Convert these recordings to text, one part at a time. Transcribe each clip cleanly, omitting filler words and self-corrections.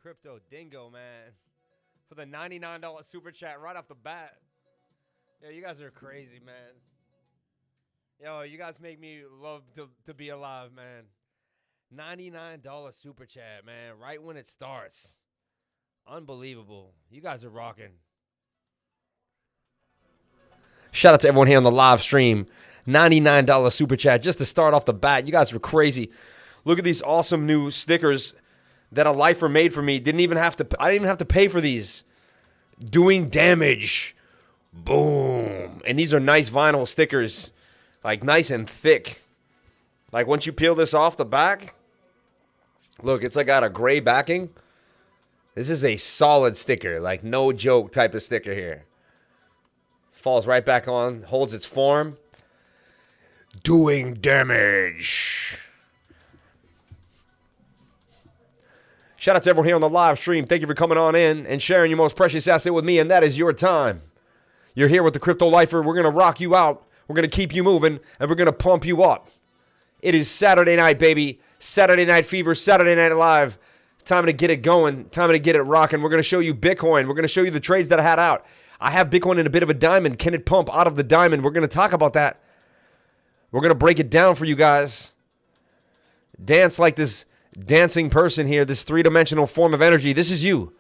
Crypto Dingo, man. For the $99 super chat right off the bat. Yo, you guys are crazy, man. Yo, you guys make me love to be alive, man. $99 super chat, man. Right when it starts. Unbelievable. You guys are rocking. Shout out to everyone here on the live stream. $99 super chat just to start off the bat. You guys were crazy. Look at these awesome new stickers that a lifer made for me. I didn't even have to pay for these. Doing damage. Boom. And these are nice vinyl stickers. Like nice and thick. Like once you peel this off the back. Look, it's like got a gray backing. This is a solid sticker. Like no joke type of sticker here. Falls right back on. Holds its form. Doing damage. Shout out to everyone here on the live stream. Thank you for coming on in and sharing your most precious asset with me, and that is your time. You're here with the Crypto Lifer. We're going to rock you out. We're going to keep you moving, and we're going to pump you up. It is Saturday night, baby. Saturday Night Fever, Saturday Night Live. Time to get it going. Time to get it rocking. We're going to show you Bitcoin. We're going to show you the trades that I had out. I have Bitcoin in a bit of a diamond. Can it pump out of the diamond? We're going to talk about that. We're going to break it down for you guys. Dance like this dancing person here, this three-dimensional form of energy. This is you.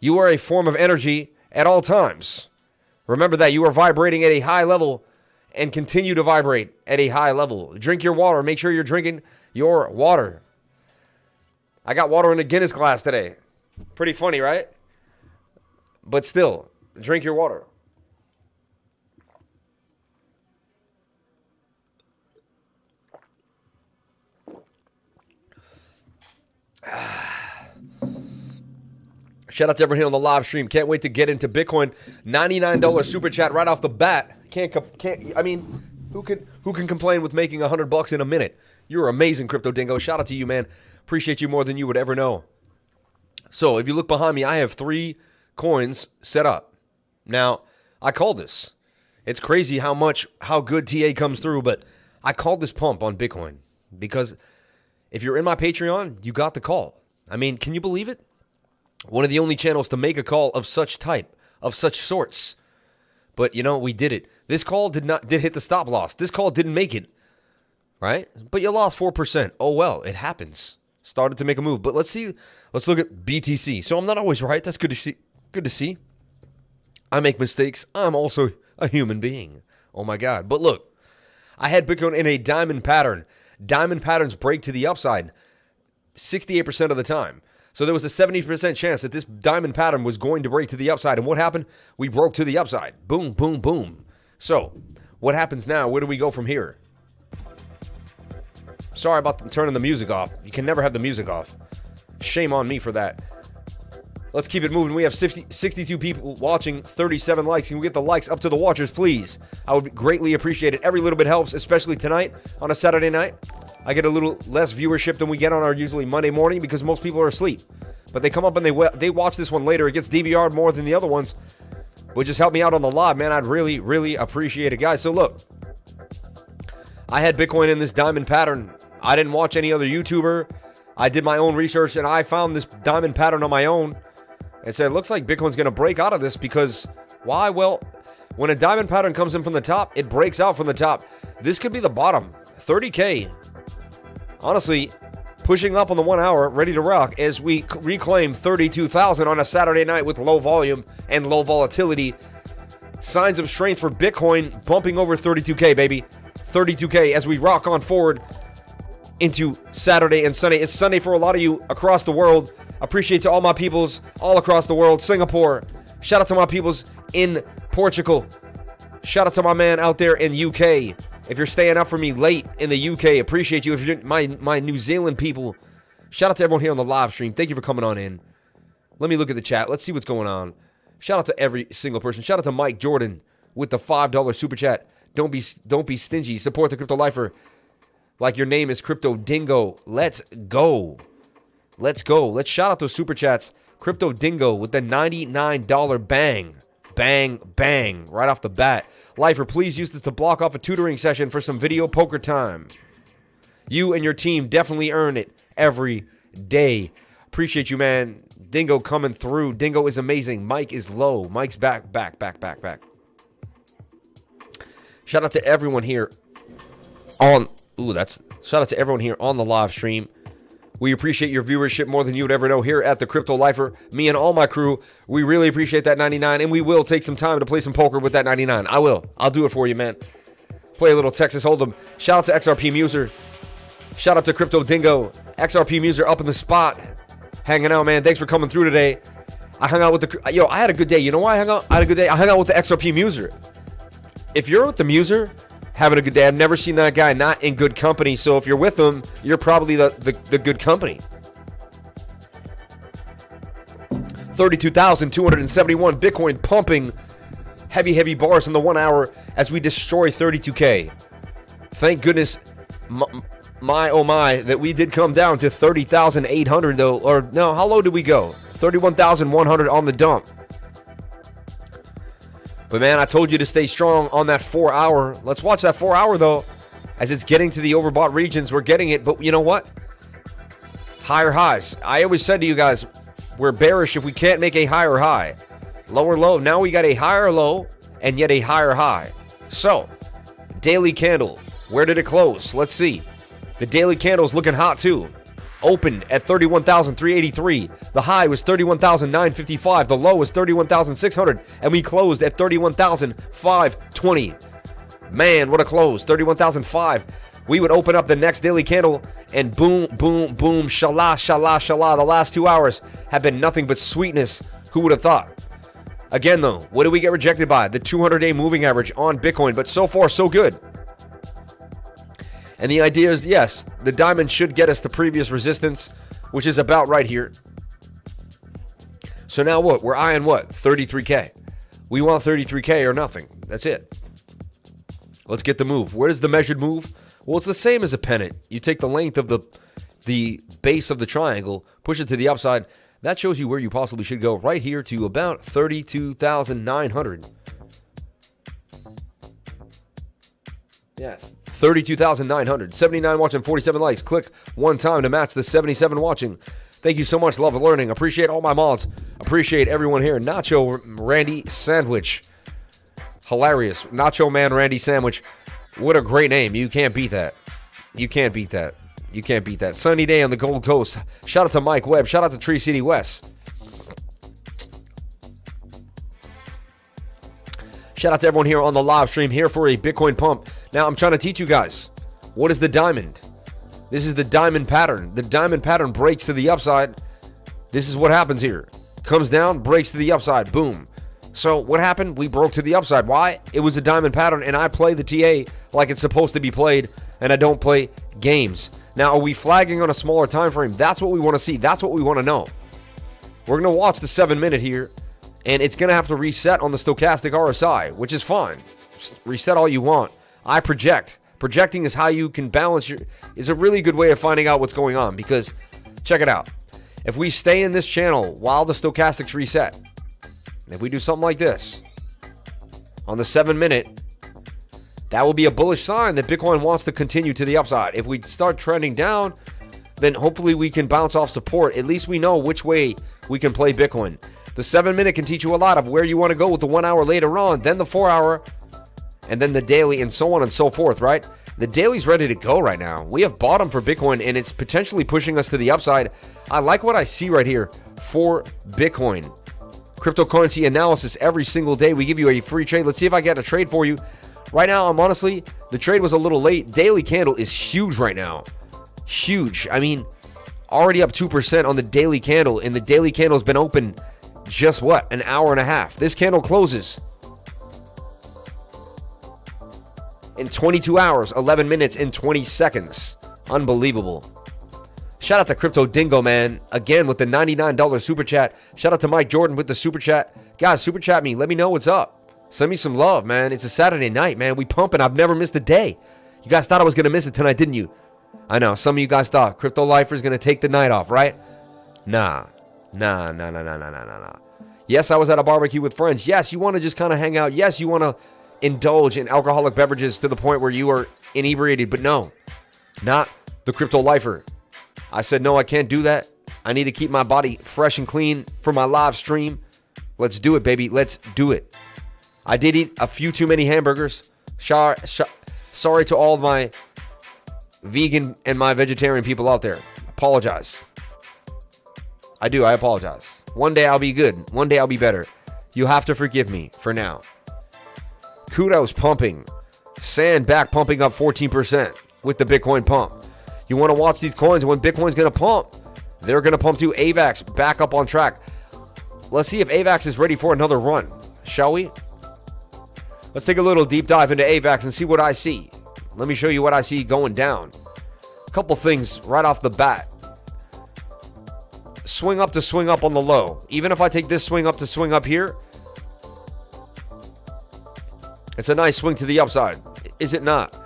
You are a form of energy at all times. Remember that. You are vibrating at a high level and continue to vibrate at a high level. Drink your water. Make sure you're drinking your water. I got water in a Guinness glass today. Pretty funny, right? But still, drink your water. Shout out to everyone here on the live stream. Can't wait to get into Bitcoin. $99 super chat right off the bat. I mean, who can complain with making $100 in a minute? You're amazing, Crypto Dingo. Shout out to you, man. Appreciate you more than you would ever know. So if you look behind me, I have 3 coins set up. Now, I called this. It's crazy how good TA comes through, but I called this pump on Bitcoin because if you're in my Patreon, you got the call. I mean, can you believe it? One of the only channels to make a call of such type, of such sorts. But, you know, we did it. This call did hit the stop loss. This call didn't make it, right? But you lost 4%. Oh, well, it happens. Started to make a move. But let's look at BTC. So I'm not always right. That's good to see. I make mistakes. I'm also a human being. Oh, my God. But look, I had Bitcoin in a diamond pattern. Diamond patterns break to the upside 68% of the time. So there was a 70% chance that this diamond pattern was going to break to the upside. And what happened? We broke to the upside. Boom, boom, boom. So what happens now? Where do we go from here? Sorry about turning the music off. You can never have the music off. Shame on me for that. Let's keep it moving. We have 62 people watching, 37 likes. Can we get the likes up to the watchers, please? I would greatly appreciate it. Every little bit helps, especially tonight on a Saturday night. I get a little less viewership than we get on our usually Monday morning because most people are asleep. but they come up and they watch this one later. It gets DVR'd more than the other ones. But just help me out on the live, man. I'd really, really appreciate it, guys. So look, I had Bitcoin in this diamond pattern. I didn't watch any other YouTuber. I did my own research, and I found this diamond pattern on my own and said, it looks like Bitcoin's going to break out of this because, why? Well, when a diamond pattern comes in from the top, it breaks out from the top. This could be the bottom. 30K. Honestly, pushing up on the 1 hour, ready to rock as we reclaim 32,000 on a Saturday night with low volume and low volatility. Signs of strength for Bitcoin bumping over 32K, baby. 32K as we rock on forward into Saturday and Sunday. It's Sunday for a lot of you across the world. Appreciate to all my peoples all across the world. Singapore. Shout out to my peoples in Portugal. Shout out to my man out there in UK. If you're staying up for me late in the UK, appreciate you. If you're my New Zealand people, shout out to everyone here on the live stream. Thank you for coming on in. Let me look at the chat. Let's see what's going on. Shout out to every single person. Shout out to Mike Jordan with the $5 super chat. Don't be stingy. Support the Crypto Lifer like your name is Crypto Dingo. Let's go. Let's go. Let's shout out those super chats. Crypto Dingo with the $99 bang. Bang, bang, right off the bat. Lifer, please use this to block off a tutoring session for some video poker time. You and your team definitely earn it every day. Appreciate you, man. Dingo coming through. Dingo is amazing. Mike is low. Mike's back. Shout out to everyone here on... Shout out to everyone here on the live stream. We appreciate your viewership more than you would ever know here at the Crypto Lifer. Me and all my crew, we really appreciate that 99, and we will take some time to play some poker with that 99. I will. I'll do it for you, man. Play a little Texas Hold'em. Shout out to XRP Muser. Shout out to Crypto Dingo. XRP Muser up in the spot. Hanging out, man. Thanks for coming through today. I hung out with the... Yo, I had a good day. You know why I hung out? I had a good day. I hung out with the XRP Muser. If you're with the Muser... having a good day. I've never seen that guy not in good company. So if you're with him, you're probably the good company. 32,271 Bitcoin pumping heavy bars in the 1 hour as we destroy 32K. Thank goodness, my oh my, that we did come down to 30,800 though. Or no, how low did we go? 31,100 on the dump. But man, I told you to stay strong on that 4 hour. Let's watch that 4 hour though. As it's getting to the overbought regions, we're getting it. But you know what? Higher highs. I always said to you guys, we're bearish if we can't make a higher high. Lower low. Now we got a higher low and yet a higher high. So, daily candle. Where did it close? Let's see. The daily candle is looking hot too. Opened at 31,383. The high was 31,955. The low was 31,600. And we closed at 31,520. Man, what a close. 31,005. We would open up the next daily candle and boom, boom, boom, shala, shala, shala. The last 2 hours have been nothing but sweetness. Who would have thought? Again, though, what did we get rejected by? The 200-day moving average on Bitcoin. But so far, so good. And the idea is, yes, the diamond should get us to previous resistance, which is about right here. So now what? We're eyeing what? 33K. We want 33K or nothing. That's it. Let's get the move. Where is the measured move? Well, it's the same as a pennant. You take the length of the base of the triangle, push it to the upside. That shows you where you possibly should go. Right here to about 32,900. Yeah. 32,900. 79 watching, 47 likes. Click one time to match the 77 watching. Thank you so much. Love learning. Appreciate all my mods. Appreciate everyone here. Nacho Randy Sandwich. Hilarious. Nacho Man Randy Sandwich. What a great name. You can't beat that. You can't beat that. You can't beat that. Sunny day on the Gold Coast. Shout out to Mike Webb. Shout out to Tree City West. Shout out to everyone here on the live stream, here for a Bitcoin pump. Now, I'm trying to teach you guys, what is the diamond? This is the diamond pattern. The diamond pattern breaks to the upside. This is what happens here. Comes down, breaks to the upside. Boom. So what happened? We broke to the upside. Why? It was a diamond pattern, and I play the TA like it's supposed to be played, and I don't play games. Now, are we flagging on a smaller time frame? That's what we want to see. That's what we want to know. We're going to watch the 7-minute here, and it's going to have to reset on the stochastic RSI, which is fine. Just reset all you want. I project. Projecting is how you can balance your... is a really good way of finding out what's going on, because check it out. If we stay in this channel while the stochastics reset, if we do something like this on the 7-minute, that will be a bullish sign that Bitcoin wants to continue to the upside. If we start trending down, then hopefully we can bounce off support. At least we know which way we can play Bitcoin. The 7-minute can teach you a lot of where you want to go with the 1 hour later on, then the 4 hour, and then the daily, and so on and so forth, right? The daily's ready to go right now. We have bottom for Bitcoin, and it's potentially pushing us to the upside. I like what I see right here for Bitcoin. Cryptocurrency analysis every single day. We give you a free trade. Let's see if I get a trade for you. Right now, I'm honestly, the trade was a little late. Daily candle is huge right now. Huge. I mean, already up 2% on the daily candle, and the daily candle has been open just what? An hour and a half. This candle closes in 22 hours, 11 minutes, and 20 seconds. Unbelievable. Shout out to Crypto Dingo, man. Again, with the $99 super chat. Shout out to Mike Jordan with the super chat. Guys, super chat me. Let me know what's up. Send me some love, man. It's a Saturday night, man. We pumping. I've never missed a day. You guys thought I was going to miss it tonight, didn't you? I know. Some of you guys thought Crypto Lifer is going to take the night off, right? Nah. Yes, I was at a barbecue with friends. Yes, you want to just kind of hang out. Yes, you want to indulge in alcoholic beverages to the point where you are inebriated. But no, not the Crypto Lifer. I said, no, I can't do that. I need to keep my body fresh and clean for my live stream. Let's do it, baby. Let's do it. I did eat a few too many hamburgers. Sorry to all of my vegan and my vegetarian people out there. Apologize. I apologize. One day I'll be good. One day I'll be better. You have to forgive me for now. Kudos pumping. Sand back pumping up 14% with the Bitcoin pump. You want to watch these coins when Bitcoin's going to pump. They're going to pump to AVAX back up on track. Let's see if AVAX is ready for another run, shall we? Let's take a little deep dive into AVAX and see what I see. Let me show you what I see going down. A couple things right off the bat. Swing up to swing up on the low. Even if I take this swing up to swing up here, it's a nice swing to the upside. Is it not?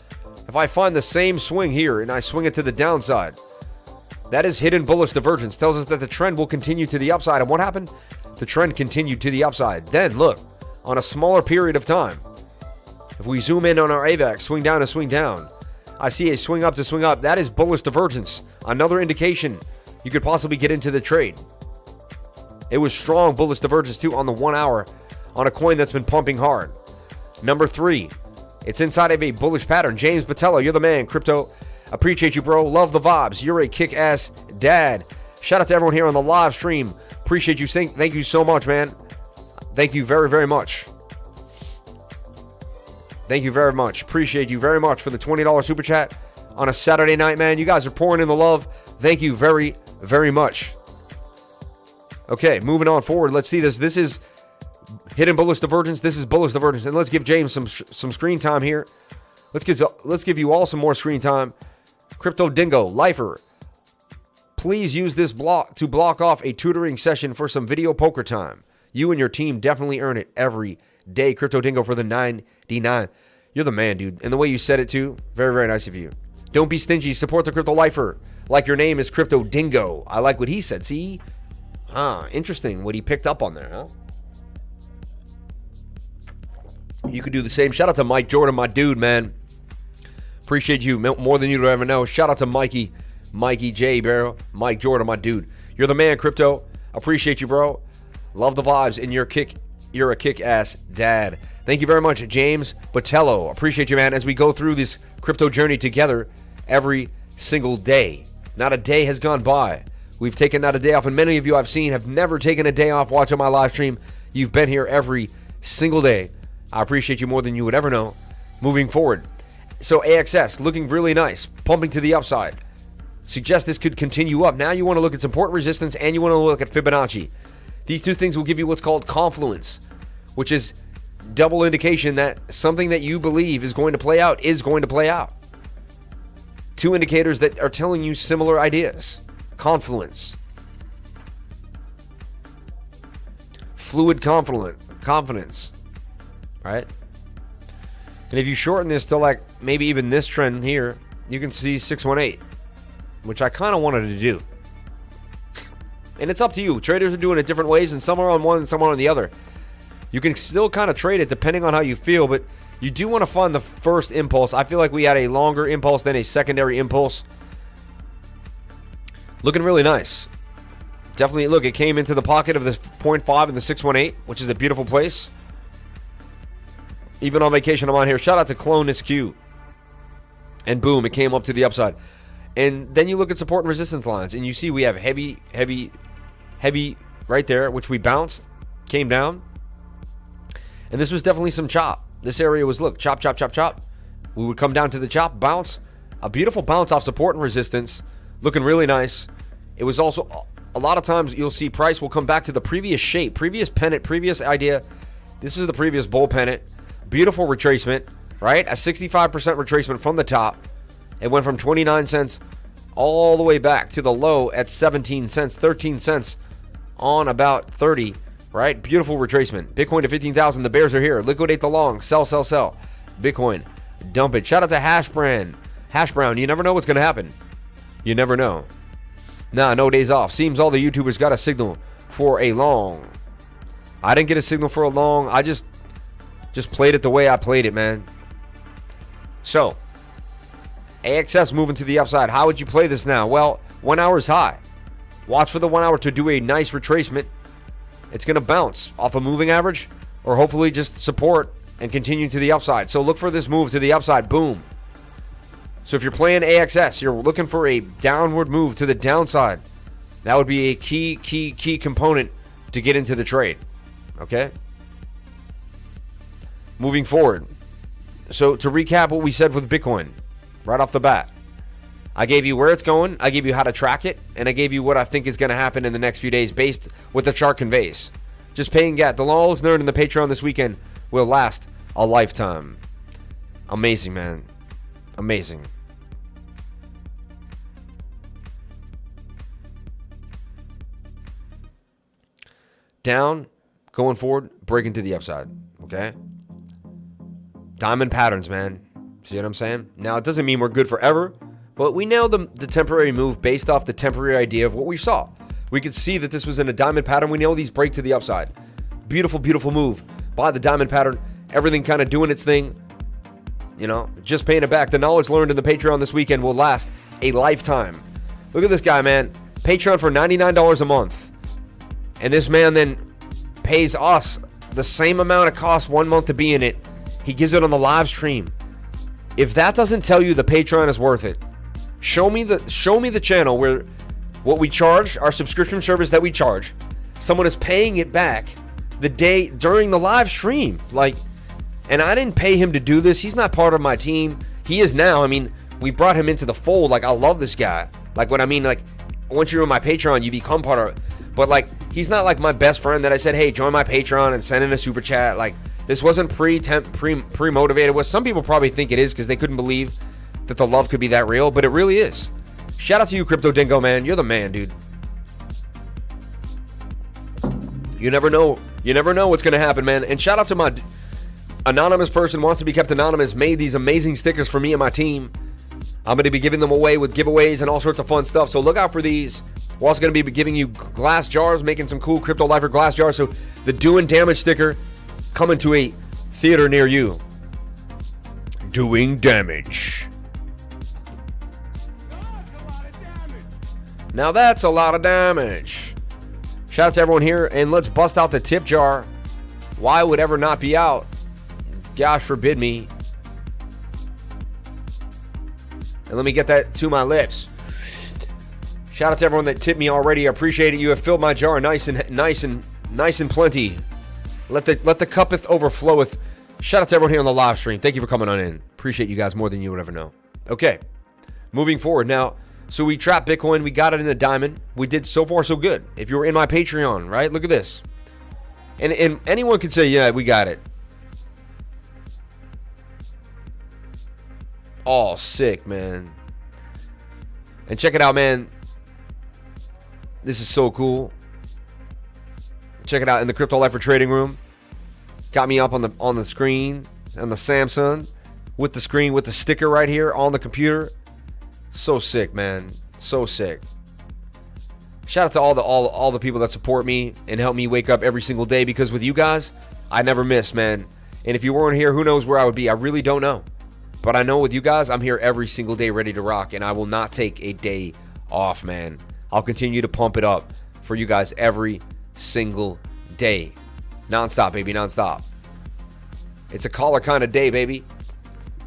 If I find the same swing here and I swing it to the downside, that is hidden bullish divergence. Tells us that the trend will continue to the upside. And what happened? The trend continued to the upside. Then look, on a smaller period of time, if we zoom in on our AVAX, swing down to swing down, I see a swing up to swing up. That is bullish divergence. Another indication you could possibly get into the trade. It was strong bullish divergence too on the 1 hour on a coin that's been pumping hard. Number 3, it's inside of a bullish pattern. James Botello, you're the man. Crypto, appreciate you, bro. Love the vibes. You're a kick-ass dad. Shout out to everyone here on the live stream. Appreciate you. Thank you so much, man. Thank you very, very much. Thank you very much. Appreciate you very much for the $20 super chat on a Saturday night, man. You guys are pouring in the love. Thank you very, very much. Okay, moving on forward. Let's see this. This is hidden bullish divergence. This is bullish divergence. And let's give James some screen time here. Let's give you all some more screen time. Crypto Dingo, Lifer. Please use this block to block off a tutoring session for some video poker time. You and your team definitely earn it every day. Crypto Dingo for the 99. You're the man, dude. And the way you said it too, very, very nice of you. Don't be stingy. Support the Crypto Lifer. Like your name is Crypto Dingo. I like what he said. See? Interesting what he picked up on there, huh? You could do the same. Shout out to Mike Jordan, my dude, man. Appreciate you more than you'd ever know. Shout out to Mikey J, bro. Mike Jordan, my dude. You're the man, Crypto. Appreciate you, bro. Love the vibes, and you're a kick-ass dad. Thank you very much, James Botello. Appreciate you, man, as we go through this crypto journey together every single day. Not a day has gone by. We've taken not a day off, and many of you I've seen have never taken a day off watching my live stream. You've been here every single day. I appreciate you more than you would ever know. Moving forward. So AXS, looking really nice. Pumping to the upside. Suggest this could continue up. Now you want to look at support resistance, and you want to look at Fibonacci. These two things will give you what's called confluence, which is double indication that something that you believe is going to play out is going to play out. Two indicators that are telling you similar ideas. Confluence. Fluid confidence. Right? And if you shorten this to like maybe even this trend here, you can see 618, which I kind of wanted to do. And it's up to you. Traders are doing it different ways, and some are on one and some are on the other. You can still kind of trade it depending on how you feel, but you do want to fund the first impulse. I feel like we had a longer impulse than a secondary impulse. Looking really nice. Definitely, look, it came into the pocket of the 0.5 and the 618, which is a beautiful place. Even on vacation, I'm on here. Shout out to Clone this Q. And boom, it came up to the upside. And then you look at support and resistance lines, and you see we have heavy right there, which we bounced, came down. And this was definitely some chop. This area was, look, chop, chop, chop, chop. We would come down to the chop, bounce. A beautiful bounce off support and resistance. Looking really nice. It was also, a lot of times you'll see price will come back to the previous shape, previous pennant, previous idea. This is the previous bull pennant. Beautiful retracement, right? A 65% retracement from the top. It went from 29 cents all the way back to the low at 17 cents, 13 cents on about 30, right? Beautiful retracement. Bitcoin to 15,000. The bears are here. Liquidate the long. Sell, sell, sell. Bitcoin. Dump it. Shout out to Hash Brown. You never know what's going to happen. You never know. Nah, no days off. Seems all the YouTubers got a signal for a long. I didn't get a signal for a long. I just played it the way I played it, man. So, AXS moving to the upside. How would you play this now? Well, 1 hour is high. Watch for the 1 hour to do a nice retracement. It's going to bounce off a moving average or hopefully just support and continue to the upside. So look for this move to the upside. Boom. So if you're playing AXS, you're looking for a downward move to the downside. That would be a key component to get into the trade. Okay? Moving forward. So to recap what we said with Bitcoin right off the bat. I gave you where it's going, I gave you how to track it, and I gave you what I think is going to happen in the next few days based what the chart conveys. Just paying gat. The Lawless Nerd and the Patreon this weekend will last a lifetime. Amazing, man. Amazing. Down, going forward, breaking to the upside. Okay? Diamond patterns, man. See what I'm saying? Now, it doesn't mean we're good forever, but we nailed the temporary move based off the temporary idea of what we saw. We could see that this was in a diamond pattern. We know these break to the upside. Beautiful, beautiful move by the diamond pattern. Everything kind of doing its thing. You know, just paying it back. The knowledge learned in the Patreon this weekend will last a lifetime. Look at this guy, man. Patreon for $99 a month. And this man then pays us the same amount it costs 1 month to be in it. He gives it on the live stream. If that doesn't tell you the Patreon is worth it, show me the channel where what we charge, our subscription service that we charge, someone is paying it back the day during the live stream. Like, and I didn't pay him to do this. He's not part of my team. He is now. I mean, we brought him into the fold. Like, I love this guy. Like, what I mean, like, once you're on my Patreon, you become part of it. But, like, he's not like my best friend that I said, hey, join my Patreon and send in a super chat. Like, this wasn't pre-motivated. What some people probably think it is because they couldn't believe that the love could be that real, but it really is. Shout out to you, Crypto Dingo, man. You're the man, dude. You never know. You never know what's going to happen, man. And shout out to my anonymous person wants to be kept anonymous, made these amazing stickers for me and my team. I'm going to be giving them away with giveaways and all sorts of fun stuff, so look out for these. We're also going to be giving you glass jars, making some cool Crypto Lifer glass jars. So the Doing Damage sticker coming to a theater near you. Doing damage. Now that's a lot of damage. Shout out to everyone here, and let's bust out the tip jar. Why would ever not be out? Gosh forbid me. And let me get that to my lips. Shout out to everyone that tipped me already. I appreciate it. You have filled my jar nice and plenty. Let the cuppeth overfloweth. Shout out to everyone here on the live stream. Thank you for coming on in. Appreciate you guys more than you would ever know. Okay, moving forward now. So we trapped Bitcoin. We got it in the diamond. We did so far so good. If you were in my Patreon, right? Look at this. And anyone could say, yeah, we got it. Oh, sick, man. And check it out, man. This is so cool. Check it out in the Crypto Lifer trading room. Got me up on the screen on the Samsung with the screen with the sticker right here on the computer. So sick, man. So sick. Shout out to all the people that support me and help me wake up every single day, because with you guys, I never miss, man. And if you weren't here, who knows where I would be? I really don't know. But I know with you guys, I'm here every single day ready to rock, and I will not take a day off, man. I'll continue to pump it up for you guys every single day. Non-stop, baby, non-stop. It's a caller kind of day, baby.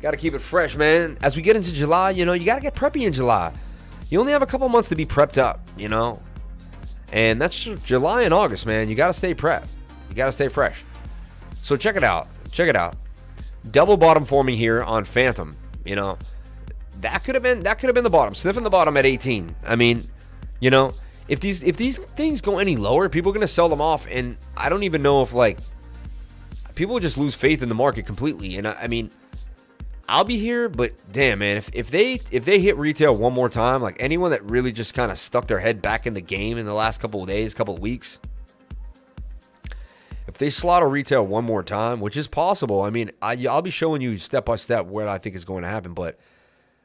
Got to keep it fresh, man. As we get into July, you know, you got to get preppy in July. You only have a couple months to be prepped up, you know. And that's July and August, man. You got to stay prepped. You got to stay fresh. So check it out. Check it out. Double bottom forming here on Fantom. You know, that could have been the bottom. Sniffing the bottom at 18. I mean, you know, if these things go any lower, people are going to sell them off, and I don't even know if, like, people will just lose faith in the market completely. And I mean, I'll be here, but damn, man, if they hit retail one more time, like anyone that really just kind of stuck their head back in the game in the last couple of days, couple of weeks, if they slaughter retail one more time, which is possible, I mean, I'll be showing you step by step what I think is going to happen. But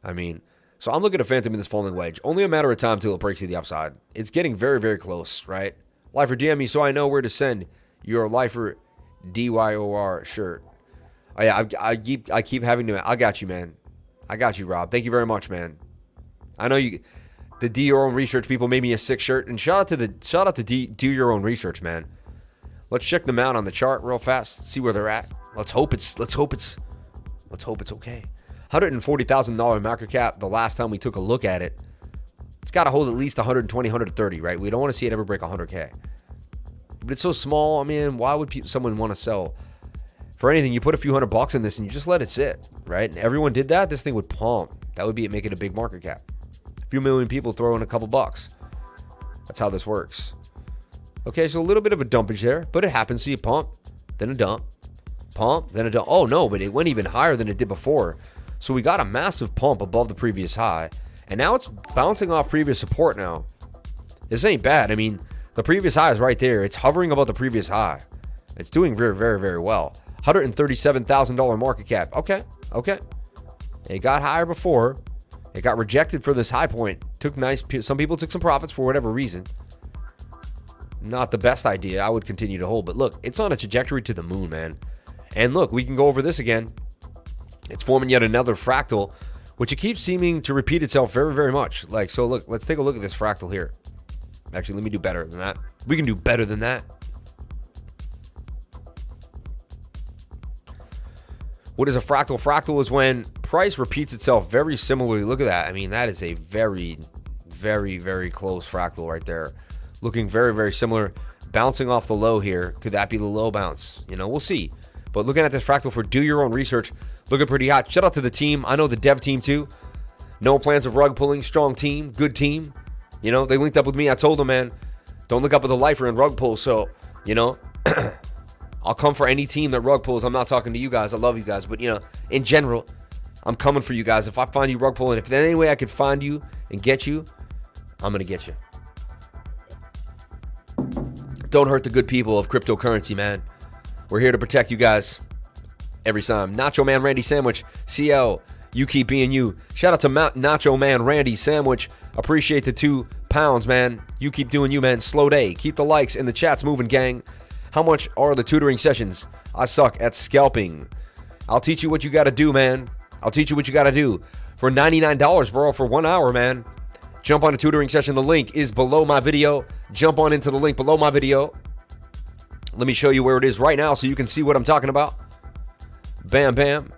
I mean, so I'm looking at Fantom in this falling wedge. Only a matter of time till it breaks to the upside. It's getting very, very close, right? Lifer, DM me so I know where to send your Lifer DYOR shirt. Oh yeah, I keep having to. I got you, man. I got you, Rob. Thank you very much, man. I know you. The do your own research people made me a sick shirt, and shout out to do your own research, man. Let's check them out on the chart real fast. See where they're at. Let's hope it's okay. $140,000 market cap. The last time we took a look at it, it's got to hold at least 120, 130, right? We don't want to see it ever break 100K. But it's so small. I mean, why would someone want to sell? For anything, you put a few $100 in this and you just let it sit, right? And everyone did that, this thing would pump. That would be it, making a big market cap. A few million people throw in a couple bucks. That's how this works. Okay, so a little bit of a dumpage there, but it happens. See a pump, then a dump, pump, then a dump. Oh no, but it went even higher than it did before. So we got a massive pump above the previous high, and now it's bouncing off previous support now. This ain't bad. I mean, the previous high is right there. It's hovering above the previous high. It's doing very, very, very well. $137,000 market cap. Okay. It got higher before. It got rejected for this high point. Some people took some profits for whatever reason. Not the best idea. I would continue to hold. But look, it's on a trajectory to the moon, man. And look, we can go over this again. It's forming yet another fractal, which it keeps seeming to repeat itself very, very much. Like, so look, let's take a look at this fractal here. Actually, let me do better than that. We can do better than that. What is a fractal? Fractal is when price repeats itself very similarly. Look at that. I mean, that is a very, very, very close fractal right there. Looking very, very similar. Bouncing off the low here. Could that be the low bounce? You know, we'll see. But looking at this fractal for do your own research, looking pretty hot. Shout out to the team. I know the dev team too. No plans of rug pulling. Strong team. Good team. You know, they linked up with me. I told them, man, don't look up with a lifer and rug pull. So, you know, I'll come for any team that rug pulls. I'm not talking to you guys. I love you guys. But, you know, in general, I'm coming for you guys. If I find you rug pulling, if there's any way I could find you and get you, I'm going to get you. Don't hurt the good people of cryptocurrency, man. We're here to protect you guys every time. Nacho Man Randy Sandwich, CL, you keep being you. Shout out to Nacho Man Randy Sandwich. Appreciate the £2, man. You keep doing you, man. Slow day. Keep the likes and the chats moving, gang. How much are the tutoring sessions? I suck at scalping. I'll teach you what you got to do, man. I'll teach you what you got to do. For $99, bro, for 1 hour, man. Jump on a tutoring session. The link is below my video. Jump on into the link below my video. Let me show you where it is right now so you can see what I'm talking about. Bam, bam.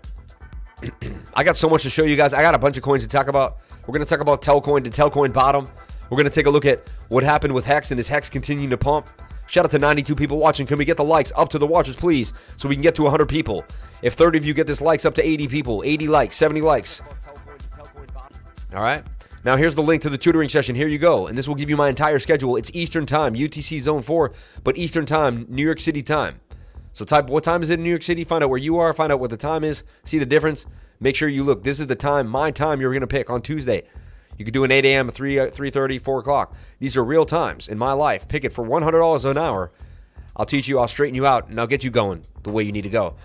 I got so much to show you guys. I got a bunch of coins to talk about. We're going to talk about Telcoin to Telcoin bottom. We're going to take a look at what happened with Hex and is Hex continuing to pump. Shout out to 92 people watching. Can we get the likes up to the watchers, please, so we can get to 100 people? If 30 of you get this likes up to 80 people, 80 likes, 70 likes. All right. Now, here's the link to the tutoring session. Here you go. And this will give you my entire schedule. It's Eastern time, UTC Zone 4, but Eastern time, New York City time. So type what time is it in New York City, find out where you are, find out what the time is, see the difference. Make sure you look. This is the time, my time you're going to pick on Tuesday. You could do an 8 a.m., 3:30, 4 o'clock. These are real times in my life. Pick it for $100 an hour. I'll teach you, I'll straighten you out, and I'll get you going the way you need to go.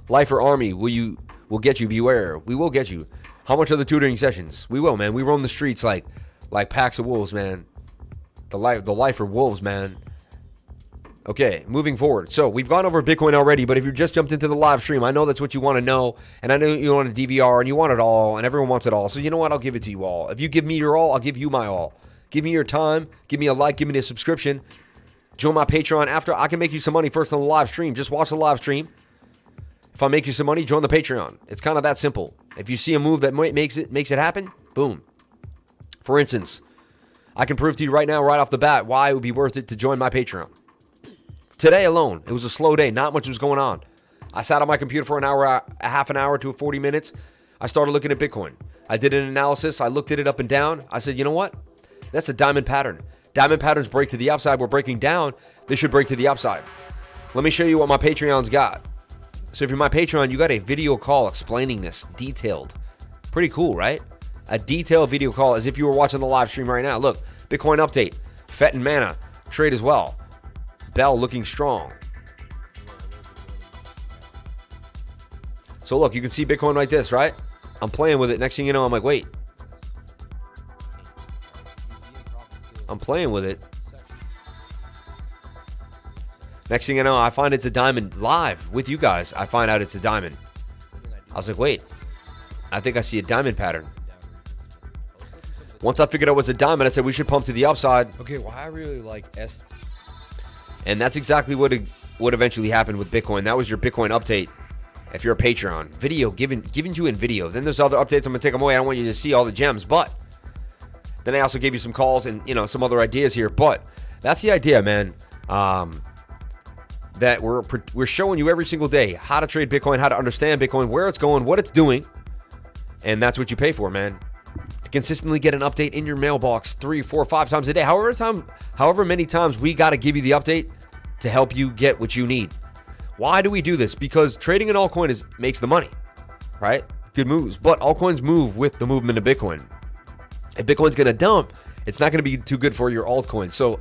Lifer Army, we'll get you, beware. We will get you. How much are the tutoring sessions? We will, man. We roam the streets like like packs of wolves, man. The life for wolves, man. Okay, moving forward. So we've gone over Bitcoin already, but if you just jumped into the live stream, I know that's what you want to know, and I know you want a DVR, and you want it all, and everyone wants it all. So you know what? I'll give it to you all. If you give me your all, I'll give you my all. Give me your time. Give me a like. Give me a subscription. Join my Patreon. After I can make you some money first on the live stream. Just watch the live stream. If I make you some money, join the Patreon. It's kind of that simple. If you see a move that makes it happen, boom. For instance, I can prove to you right now, right off the bat, why it would be worth it to join my Patreon. Today alone, it was a slow day. Not much was going on. I sat on my computer for an hour, a half an hour to 40 minutes. I started looking at Bitcoin. I did an analysis. I looked at it up and down. I said, you know what? That's a diamond pattern. Diamond patterns break to the upside. We're breaking down. They should break to the upside. Let me show you what my Patreon's got. So if you're my Patreon, you got a video call explaining this detailed. Pretty cool, right? A detailed video call as if you were watching the live stream right now. Look, Bitcoin update. FET and Mana. Trade as well. Bell looking strong. So look, you can see Bitcoin like this, right? I'm playing with it. Next thing you know, I'm like, wait. I'm playing with it. Next thing you know, I find it's a diamond live with you guys. I find out it's a diamond. I was like, wait. I think I see a diamond pattern. Once I figured out it was a diamond, I said we should pump to the upside. Okay, well, I really like S. And that's exactly what eventually happened with Bitcoin. That was your Bitcoin update. If you're a Patreon, video given to you in video. Then there's other updates. I'm gonna take them away. I don't want you to see all the gems, but then I also gave you some calls and some other ideas here. But that's the idea, man. That we're showing you every single day how to trade Bitcoin, how to understand Bitcoin, where it's going, what it's doing, and that's what you pay for, man. To consistently get an update in your mailbox 3, 4, 5 times a day. However many times we got to give you the update to help you get what you need. Why do we do this? Because trading an altcoin makes the money, right? Good moves. But altcoins move with the movement of Bitcoin. If Bitcoin's going to dump, it's not going to be too good for your altcoin. So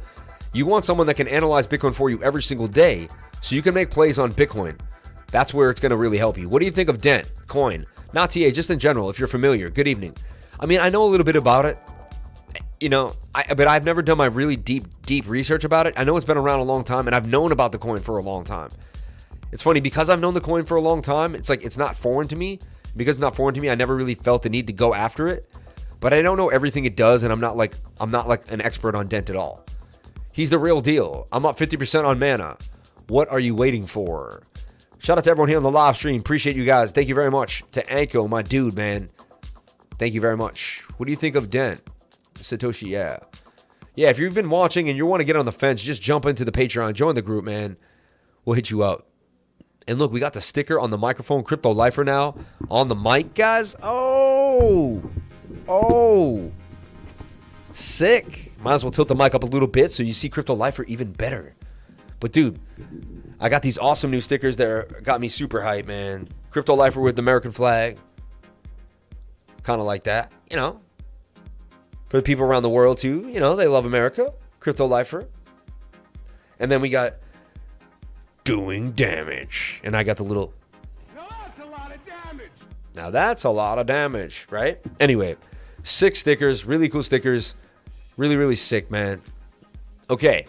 you want someone that can analyze Bitcoin for you every single day so you can make plays on Bitcoin. That's where it's going to really help you. What do you think of Dent, Coin? Not TA, just in general, if you're familiar. Good evening. I mean, I know a little bit about it, but I've never done my really deep research about it. I know it's been around a long time, and I've known about the coin for a long time. It's funny, because I've known the coin for a long time, it's like it's not foreign to me. Because it's not foreign to me, I never really felt the need to go after it. But I don't know everything it does, and I'm not like an expert on Dent at all. He's the real deal. I'm up 50% on Mana. What are you waiting for? Shout out to everyone here on the live stream. Appreciate you guys. Thank you very much. To Anko, my dude, man. Thank you very much. What do you think of Dent? Satoshi, yeah. Yeah, if you've been watching and you want to get on the fence, just jump into the Patreon. Join the group, man. We'll hit you up. And look, we got the sticker on the microphone. Crypto Lifer now on the mic, guys. Oh. Sick. Might as well tilt the mic up a little bit so you see Crypto Lifer even better. But, dude, I got these awesome new stickers that got me super hyped, man. Crypto Lifer with the American flag. Kind of like that, For the people around the world, too. They love America. Crypto Lifer. And then we got doing damage. And I got the little... Now that's a lot of damage. Now that's a lot of damage, right? Anyway, 6 stickers. Really cool stickers. Really, really sick, man. Okay.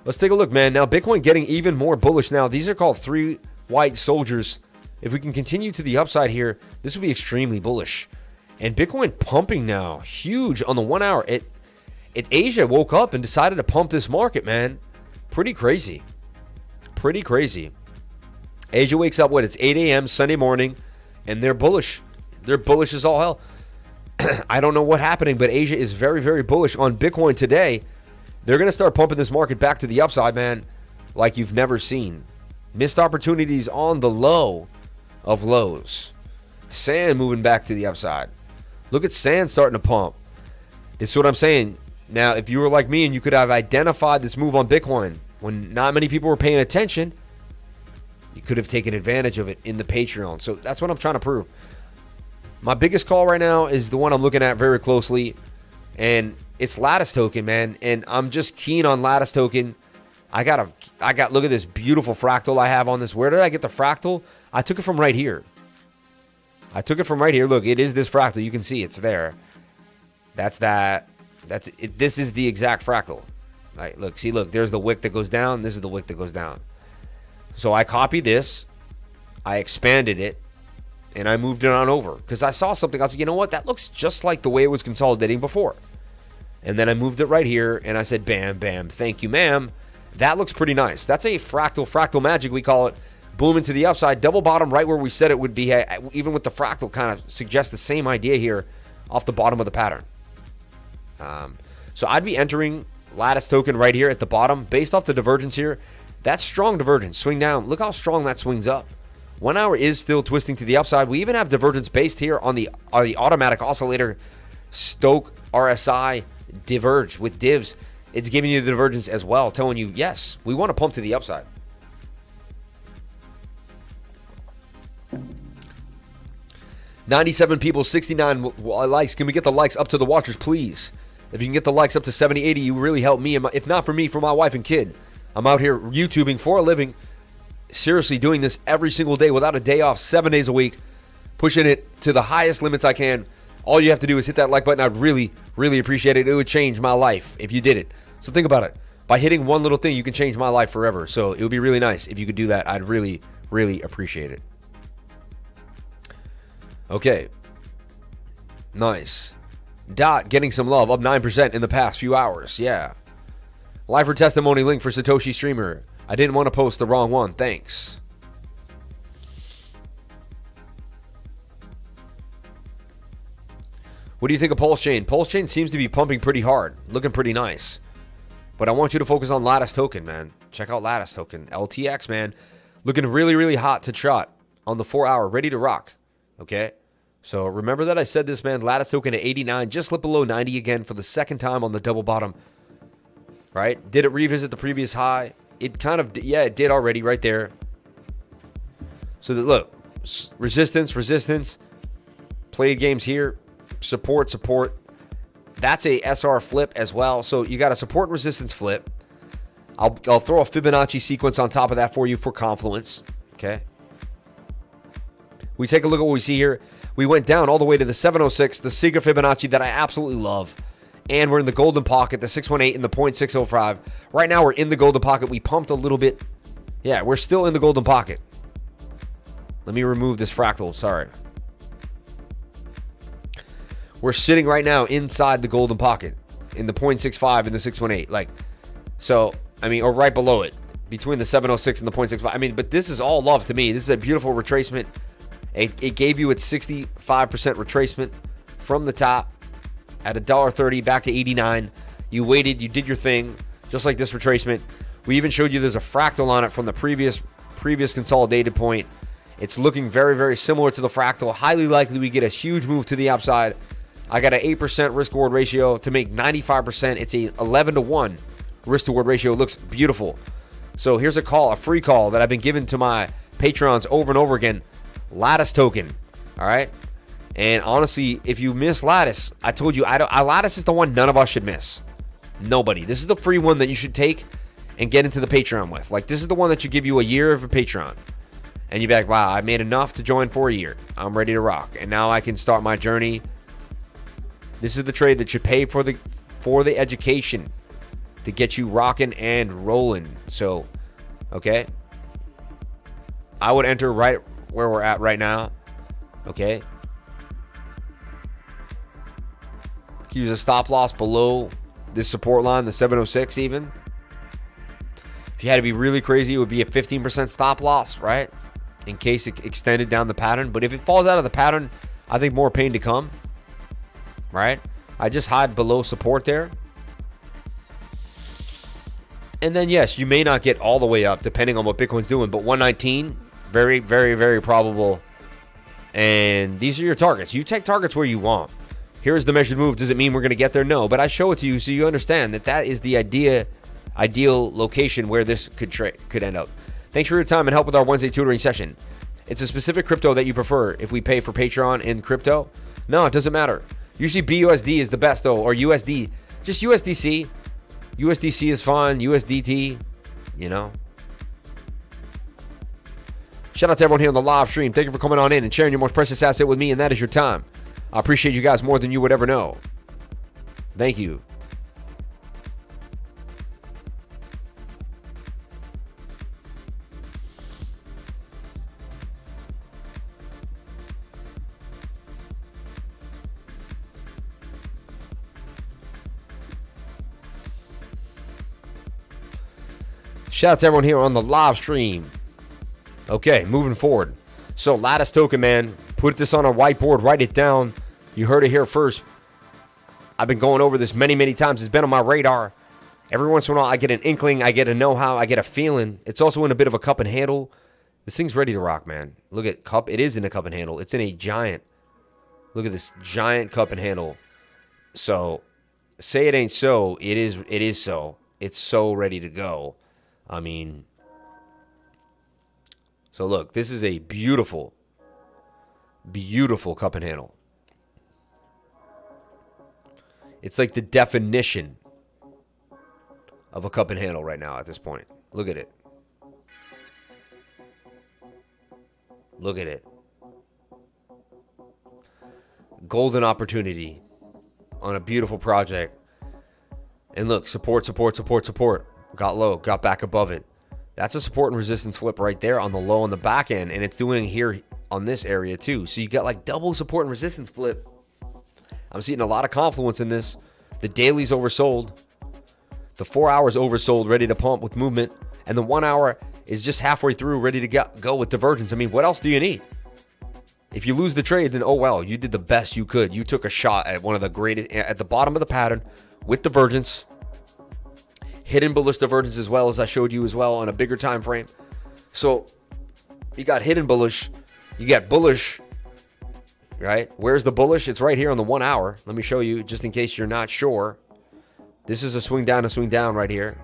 Let's take a look, man. Now, Bitcoin getting even more bullish now. These are called 3 white soldiers. If we can continue to the upside here, this will be extremely bullish. And Bitcoin pumping now. Huge on the 1 hour. Asia woke up and decided to pump this market, man. Pretty crazy. Pretty crazy. Asia wakes up, it's 8 a.m. Sunday morning, and they're bullish. They're bullish as all hell. I don't know what's happening, but Asia is very, very bullish on Bitcoin today. They're going to start pumping this market back to the upside, man, like you've never seen. Missed opportunities on the low of lows. Sand moving back to the upside. Look at Sand starting to pump. This is what I'm saying. Now, if you were like me and you could have identified this move on Bitcoin when not many people were paying attention, you could have taken advantage of it in the Patreon. So that's what I'm trying to prove. My biggest call right now is the one I'm looking at very closely, and it's Lattice Token, man. And I'm just keen on Lattice Token. I got look at this beautiful fractal I have on this. Where did I get the fractal? I took it from right here. Look, it is this fractal. You can see it's there. That's that. That's it. This is the exact fractal. Right, look, see, look, there's the wick that goes down. This is the wick that goes down. So I copied this, I expanded it, and I moved it on over. Because I saw something, I was like, you know what? That looks just like the way it was consolidating before. And then I moved it right here, and I said, bam, bam, thank you, ma'am. That looks pretty nice. That's a fractal magic, we call it. Boom into the upside, double bottom right where we said it would be. Even with the fractal, kind of suggests the same idea here off the bottom of the pattern. So I'd be entering Lattice Token right here at the bottom. Based off the divergence here, that's strong divergence. Swing down. Look how strong that swings up. 1 hour is still twisting to the upside. We even have divergence based here on the automatic oscillator Stoke RSI diverge with divs. It's giving you the divergence as well, telling you, yes, we want to pump to the upside. $97 people, 69 likes. Can we get the likes up to the watchers, please? If you can get the likes up to 70, 80, you really help me. If not for me, for my wife and kid. I'm out here YouTubing for a living. Seriously doing this every single day without a day off, 7 days a week. Pushing it to the highest limits I can. All you have to do is hit that like button. I'd really, really appreciate it. It would change my life if you did it. So think about it. By hitting one little thing, you can change my life forever. So it would be really nice if you could do that. I'd really, really appreciate it. Okay. Nice. Dot getting some love, up 9% in the past few hours. Yeah. Live for testimony link for Satoshi Streamer. I didn't want to post the wrong one. Thanks. What do you think of Pulse Chain? Pulse Chain seems to be pumping pretty hard. Looking pretty nice. But I want you to focus on Lattice Token, man. Check out Lattice Token. LTX, man. Looking really, really hot to trot on the 4 hour. Ready to rock. Okay? So remember that I said this, man. Lattice Token at 89. Just slipped below 90 again for the second time on the double bottom. Right? Did it revisit the previous high? It kind of, yeah, it did already right there. So that, look, resistance, resistance. Played games here. Support, support. That's a SR flip as well. So you got a support and resistance flip. I'll throw a Fibonacci sequence on top of that for you for confluence. Okay. We take a look at what we see here. We went down all the way to the 706, the Siga Fibonacci that I absolutely love. And we're in the golden pocket, the 618 and the 0.605. Right now we're in the golden pocket. We pumped a little bit. Yeah, we're still in the golden pocket. Let me remove this fractal. Sorry. We're sitting right now inside the golden pocket in the 0.65 and the 618. Like, so, I mean, or right below it, between the 706 and the 0.65. I mean, but this is all love to me. This is a beautiful retracement. It gave you its 65% retracement from the top at $1.30 back to 89. You waited, you did your thing, just like this retracement. We even showed you there's a fractal on it from the previous consolidated point. It's looking very, very similar to the fractal. Highly likely we get a huge move to the upside. I got an 8% risk-reward ratio to make 95%. It's a 11-to-1 risk-to-reward ratio. It looks beautiful. So here's a call, a free call that I've been giving to my Patrons over and over again. Lattice Token, all right? And honestly, if you miss Lattice, I told you, Lattice is the one none of us should miss. Nobody. This is the free one that you should take and get into the Patreon with. Like, this is the one that should give you a year of a Patreon. And you'd be like, wow, I made enough to join for a year. I'm ready to rock. And now I can start my journey. This is the trade that should pay for the education to get you rocking and rolling. So, okay. I would enter right where we're at right now. Okay. Use a stop loss below this support line, the 706 even. If you had to be really crazy, it would be a 15% stop loss, right? In case it extended down the pattern. But if it falls out of the pattern, I think more pain to come. Right? I just hide below support there. And then, yes, you may not get all the way up depending on what Bitcoin's doing. But 119, very, very, very probable. And these are your targets. You take targets where you want. Here's the measured move. Does it mean we're going to get there? No. But I show it to you so you understand that that is the ideal location where this could end up. Thanks for your time and help with our Wednesday tutoring session. It's a specific crypto that you prefer if we pay for Patreon in crypto. No, it doesn't matter. Usually BUSD is the best though, or USD. Just USDC. USDC is fine. USDT, you know. Shout out to everyone here on the live stream. Thank you for coming on in and sharing your most precious asset with me, and that is your time. I appreciate you guys more than you would ever know. Thank you. Shout out to everyone here on the live stream. Okay, moving forward. So Lattice Token, man, put this on a whiteboard, write it down. You heard it here first. I've been going over this many, many times. It's been on my radar. Every once in a while, I get an inkling, I get a know-how, I get a feeling. It's also in a bit of a cup and handle. This thing's ready to rock, man. Look at cup. It is in a cup and handle. It's in a giant. Look at this giant cup and handle. So, say it ain't so. It is so. It's so ready to go. I mean, so look, this is a beautiful, beautiful cup and handle. It's like the definition of a cup and handle right now at this point. Look at it. Look at it. Golden opportunity on a beautiful project. And look, support, support, support, support. Got low, got back above it. That's a support and resistance flip right there on the low on the back end. And it's doing it here on this area too. So you got like double support and resistance flip. I'm seeing a lot of confluence in this. The daily's oversold. The 4 hours oversold, ready to pump with movement. And the 1 hour is just halfway through, ready to go with divergence. I mean, what else do you need? If you lose the trade, then oh well, you did the best you could. You took a shot at one of the greatest, at the bottom of the pattern with divergence. Hidden bullish divergence as well, as I showed you as well on a bigger time frame. So you got hidden bullish, you got bullish, right? Where's the bullish? It's right here on the 1 hour. Let me show you just in case you're not sure. This is a swing down right here,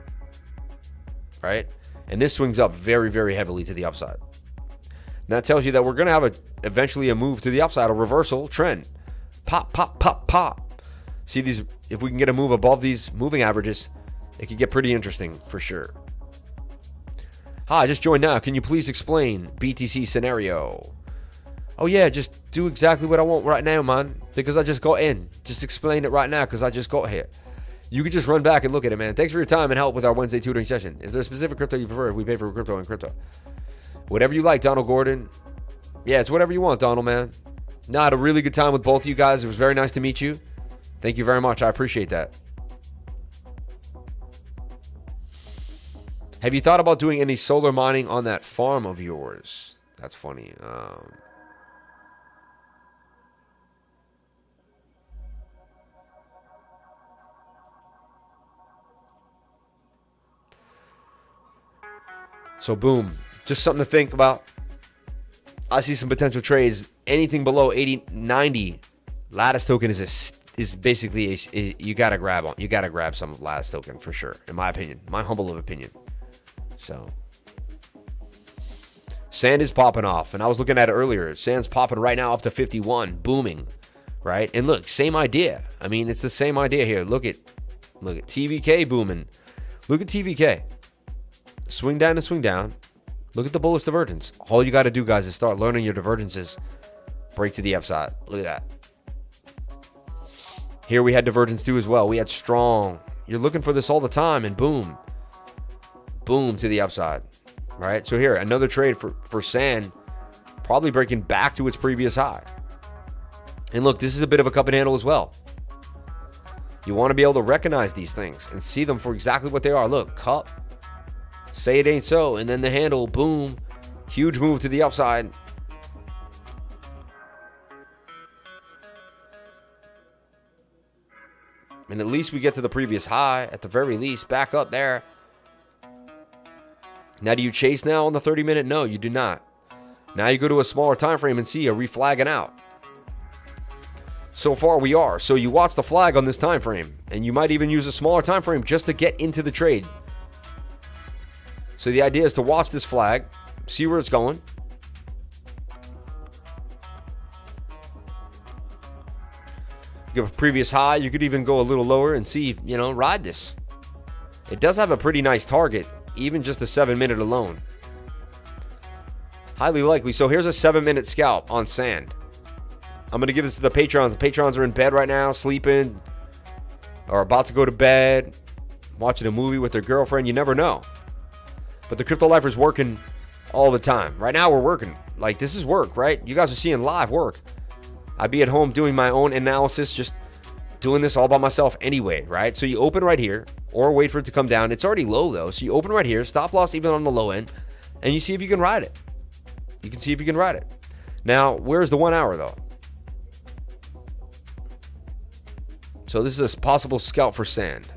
right? And this swings up very, very heavily to the upside. And that tells you that we're going to have eventually a move to the upside, a reversal trend. Pop, pop, pop, pop. See these, if we can get a move above these moving averages, it could get pretty interesting for sure. Hi, just joined now. Can you please explain BTC scenario? Oh yeah, just do exactly what I want right now, man. Because I just got in. Just explain it right now because I just got here. You can just run back and look at it, man. Thanks for your time and help with our Wednesday tutoring session. Is there a specific crypto you prefer if we pay for crypto and crypto? Whatever you like, Donald Gordon. Yeah, it's whatever you want, Donald, man. No, I had a really good time with both of you guys. It was very nice to meet you. Thank you very much. I appreciate that. Have you thought about doing any solar mining on that farm of yours? That's funny. So boom, just something to think about. I see some potential trades. Anything below 80, 90, Lattice Token is basically you gotta grab on. You gotta grab some of Lattice Token for sure, in my opinion, my humble opinion. So, Sand is popping off, and I was looking at it earlier. Sand's popping right now up to 51, booming, right? And look, same idea. I mean, it's the same idea here. Look at TVK booming. Look at TVK. Swing down and swing down. Look at the bullish divergence. All you got to do, guys, is start learning your divergences. Break to the upside. Look at that. Here we had divergence too as well. We had strong. You're looking for this all the time, and boom. Boom to the upside, right? So here, another trade for Sand, probably breaking back to its previous high. And look, this is a bit of a cup and handle as well. You want to be able to recognize these things and see them for exactly what they are. Look, cup, say it ain't so, and then the handle, boom, huge move to the upside. And at least we get to the previous high, at the very least, back up there. Now, do you chase now on the 30-minute? No, you do not. Now you go to a smaller time frame and see, are we flagging out? So far, we are. So you watch the flag on this time frame, and you might even use a smaller time frame just to get into the trade. So the idea is to watch this flag, see where it's going. Give a previous high. You could even go a little lower and see, ride this. It does have a pretty nice target. Even just the 7-minute alone. Highly likely. So here's a 7-minute scalp on Sand. I'm going to give this to the Patrons. The Patrons are in bed right now, sleeping, or about to go to bed, watching a movie with their girlfriend. You never know. But the Crypto Lifer's working all the time. Right now we're working. Like, this is work, right? You guys are seeing live work. I'd be at home doing my own analysis, just doing this all by myself anyway, right? So you open right here. or wait for it to come down. It's already low though, so you open right here, stop loss even on the low end, and you see if you can ride it. You can see if you can ride it. Now, where's the 1 hour though? So this is a possible scalp for sand.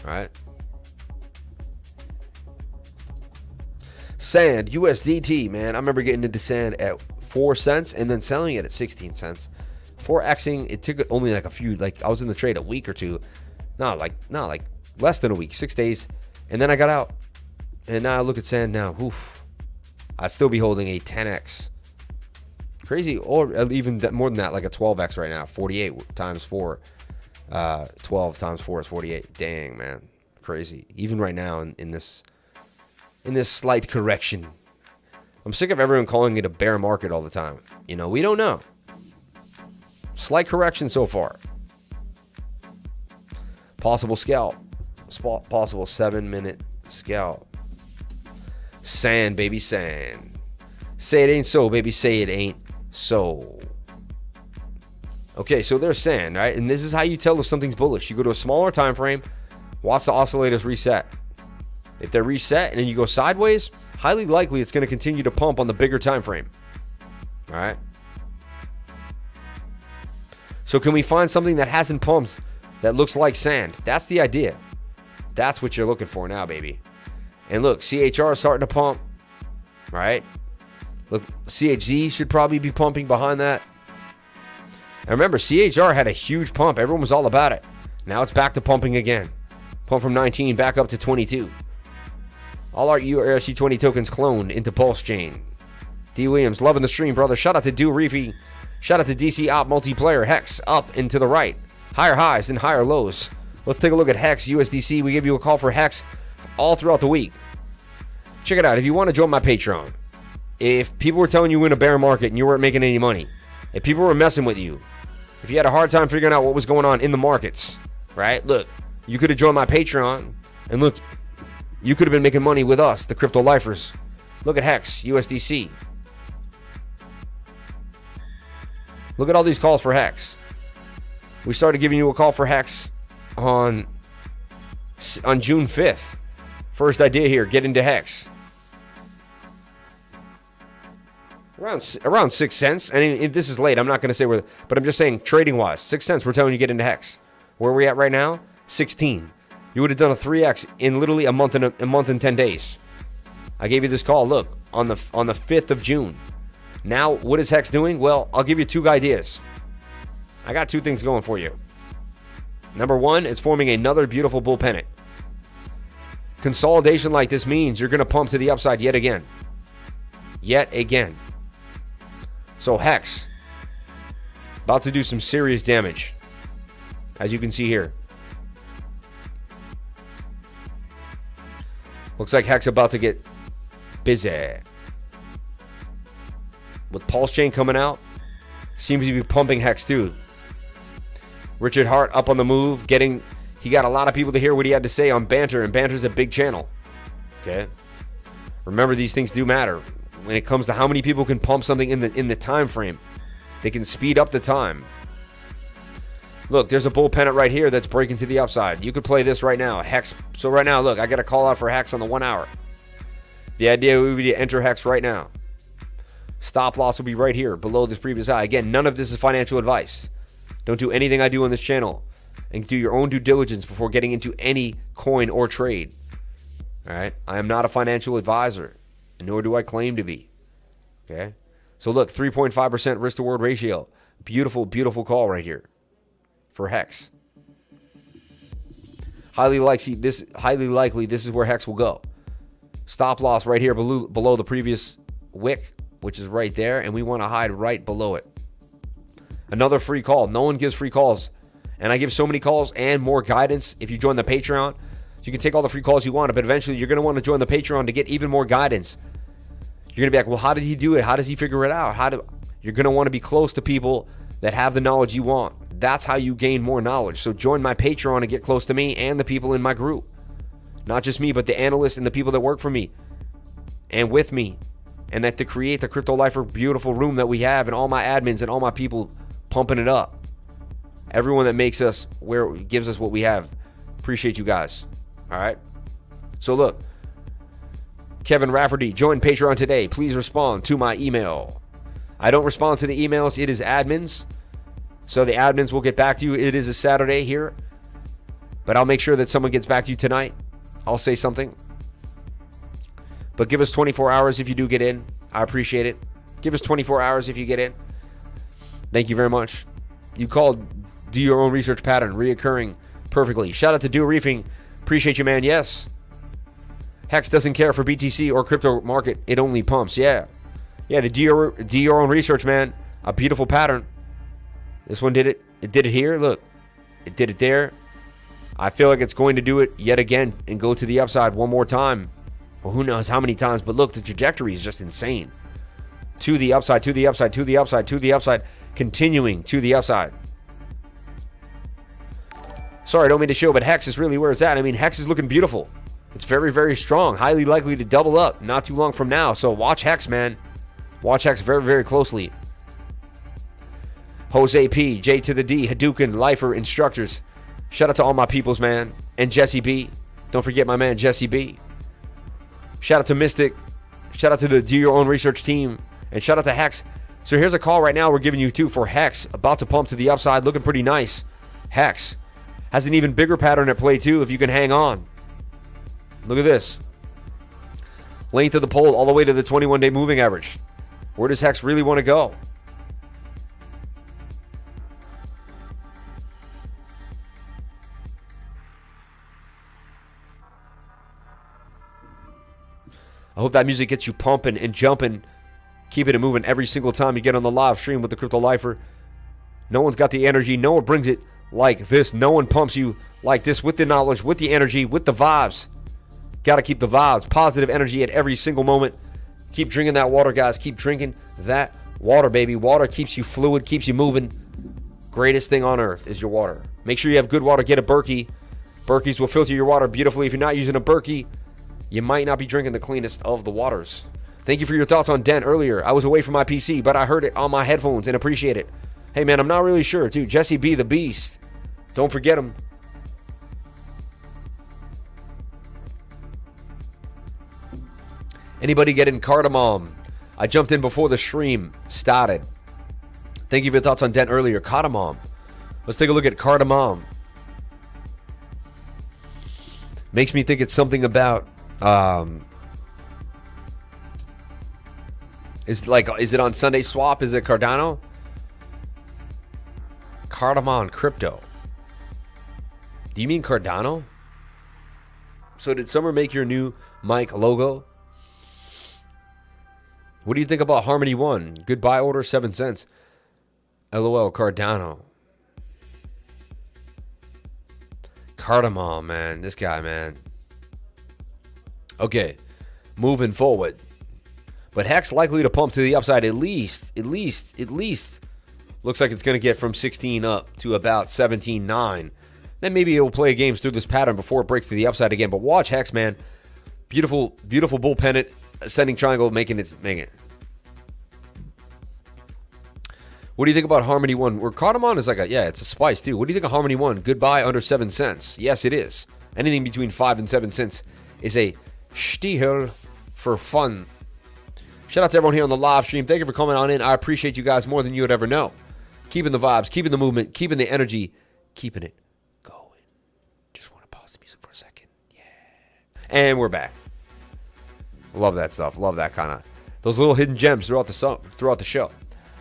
All right. Sand, USDT, man. I remember getting into sand at 4 cents and then selling it at 16 cents. For Xing, it took only like a few, like I was in the trade a week or two. Not like less than a week, 6 days. And then I got out. And now I look at sand now. Oof. I'd still be holding a 10x. Crazy, or even more than that, like a 12x right now. 48 times 4. 12 times 4 is 48. Dang, man. Crazy. Even right now in this slight correction. I'm sick of everyone calling it a bear market all the time. You know, we don't know. Slight correction so far. Possible scalp. Possible 7-minute scalp. Sand, baby, sand. Say it ain't so, baby. Say it ain't so. Okay, so there's sand, right? And this is how you tell if something's bullish. You go to a smaller time frame, watch the oscillators reset. If they're reset and then you go sideways, highly likely it's going to continue to pump on the bigger time frame. All right. So can we find something that hasn't pumped that looks like sand? That's the idea. That's what you're looking for now, baby. And look, CHR is starting to pump, right? Look, CHZ should probably be pumping behind that. And remember, CHR had a huge pump. Everyone was all about it. Now it's back to pumping again. Pump from 19 back up to 22. All our ERC20 tokens cloned into Pulse Chain. D. Williams, loving the stream, brother. Shout out to Do Reefy. Shout out to DC Op Multiplayer. Hex up and to the right. Higher highs and higher lows. Let's take a look at Hex, USDC. We give you a call for Hex all throughout the week. Check it out. If you want to join my Patreon, if people were telling you in a bear market and you weren't making any money, if people were messing with you, if you had a hard time figuring out what was going on in the markets, right? Look, you could have joined my Patreon, and look, you could have been making money with us, the Crypto Lifers. Look at Hex, USDC. Look at all these calls for Hex. We started giving you a call for Hex on June 5th. First idea here, get into Hex. Around 6 cents. I mean, this is late. I'm not going to say where, but I'm just saying trading-wise, 6 cents. We're telling you get into Hex. Where are we at right now? 16. You would have done a 3x in literally a month and 10 days. I gave you this call. Look, on the 5th of June. Now, what is Hex doing? Well, I'll give you 2 ideas. I got 2 things going for you. Number 1, it's forming another beautiful bull pennant. Consolidation like this means you're going to pump to the upside yet again. Yet again. So Hex, about to do some serious damage, as you can see here. Looks like Hex about to get busy. With Pulse Chain coming out, seems to be pumping Hex too. Richard Hart up on the move, he got a lot of people to hear what he had to say on Banter, and Banter's a big channel. Okay? Remember, these things do matter. When it comes to how many people can pump something in the time frame, they can speed up the time. Look, there's a bull pennant right here that's breaking to the upside. You could play this right now. Hex. So right now, look, I got a call out for Hex on the 1 hour. The idea would be to enter Hex right now. Stop loss will be right here below this previous high. Again, none of this is financial advice. Don't do anything I do on this channel, and do your own due diligence before getting into any coin or trade. All right? I am not a financial advisor, nor do I claim to be. Okay? So look, 3.5% risk to reward ratio. Beautiful, beautiful call right here for Hex. Highly likely this is where Hex will go. Stop loss right here below the previous wick, which is right there, and we want to hide right below it. Another free call. No one gives free calls, and I give so many calls and more guidance if you join the Patreon. You can take all the free calls you want, but eventually you're going to want to join the Patreon to get even more guidance. You're going to be like, well, how did he do it? How does he figure it out? You're going to want to be close to people that have the knowledge you want. That's how you gain more knowledge. So join my Patreon and get close to me and the people in my group. Not just me, but the analysts and the people that work for me and with me. And that to create the Crypto Lifer beautiful room that we have, and all my admins and all my people pumping it up. Everyone that makes us, gives us what we have, Appreciate you guys. All right. So look, Kevin Rafferty, join Patreon today. Please respond to my email. I don't respond to the emails. It is admins. So the admins will get back to you. It is a Saturday here. But I'll make sure that someone gets back to you tonight. I'll say something. But give us 24 hours if you do get in. I appreciate it. Give us 24 hours if you get in. Thank you very much. You called Do Your Own Research Pattern, reoccurring perfectly. Shout out to Do Reefing. Appreciate you, man. Yes. Hex doesn't care for BTC or crypto market. It only pumps. Yeah. Yeah, the Do Your Own Research, man. A beautiful pattern. This one did it. It did it here. Look. It did it there. I feel like it's going to do it yet again and go to the upside one more time. Well, who knows how many times, but look, the trajectory is just insane. To the upside, to the upside, to the upside, to the upside, continuing to the upside. Sorry, I don't mean to show, but Hex is really where it's at. I mean, Hex is looking beautiful. It's very, very strong, highly likely to double up not too long from now. So watch Hex, man. Watch Hex very, very closely. Jose P, J to the D, Hadouken, Lifer, Instructors. Shout out to all my peoples, man. And Jesse B. Don't forget my man, Jesse B. Shout out to Mystic. Shout out to the Do Your Own Research team. And shout out to Hex. So here's a call right now we're giving you too for Hex. About to pump to the upside. Looking pretty nice. Hex has an even bigger pattern at play too if you can hang on. Look at this. Length of the pole all the way to the 21-day moving average. Where does Hex really want to go? I hope that music gets you pumping and jumping, keeping it moving every single time you get on the live stream with the Crypto Lifer. No one's got the energy. No one brings it like this. No one pumps you like this with the knowledge, with the energy, with the vibes. Got to keep the vibes, positive energy at every single moment. Keep drinking that water, guys. Keep drinking that water, baby. Water keeps you fluid, keeps you moving. Greatest thing on earth is your water. Make sure you have good water. Get a Berkey. Berkeys will filter your water beautifully. If you're not using a Berkey, you might not be drinking the cleanest of the waters. Thank you for your thoughts on Dent earlier. I was away from my PC, but I heard it on my headphones and appreciate it. Hey, man, I'm not really sure, too. Jesse B, the Beast. Don't forget him. Anybody getting Cardamom? I jumped in before the stream started. Thank you for your thoughts on Dent earlier. Cardamom. Let's take a look at Cardamom. Makes me think it's something about... is it on Sunday Swap? Is it Cardano? Cardamom crypto. Do you mean Cardano? So did Summer make your new mic logo? What do you think about Harmony 1? Good buy order, 7 cents. LOL, Cardano. Cardamom, man. This guy, man. Okay, moving forward. But Hex likely to pump to the upside at least. Looks like it's going to get from 16 up to about 17.9. Then maybe it will play games through this pattern before it breaks to the upside again. But watch Hex, man. Beautiful, beautiful bull pennant. Ascending triangle, making it. What do you think about Harmony 1? Where Cardamom is like it's a spice too. What do you think of Harmony 1? Goodbye under 7 cents. Yes, it is. Anything between 5 and 7 cents is a steal for fun. Shout out to everyone here on the live stream. Thank you for coming on in. I appreciate you guys more than you would ever know. Keeping the vibes, keeping the movement, keeping the energy, keeping it going. Just want to pause the music for a second. Yeah. And we're back. Love that stuff. Love that kind of those little hidden gems throughout the show.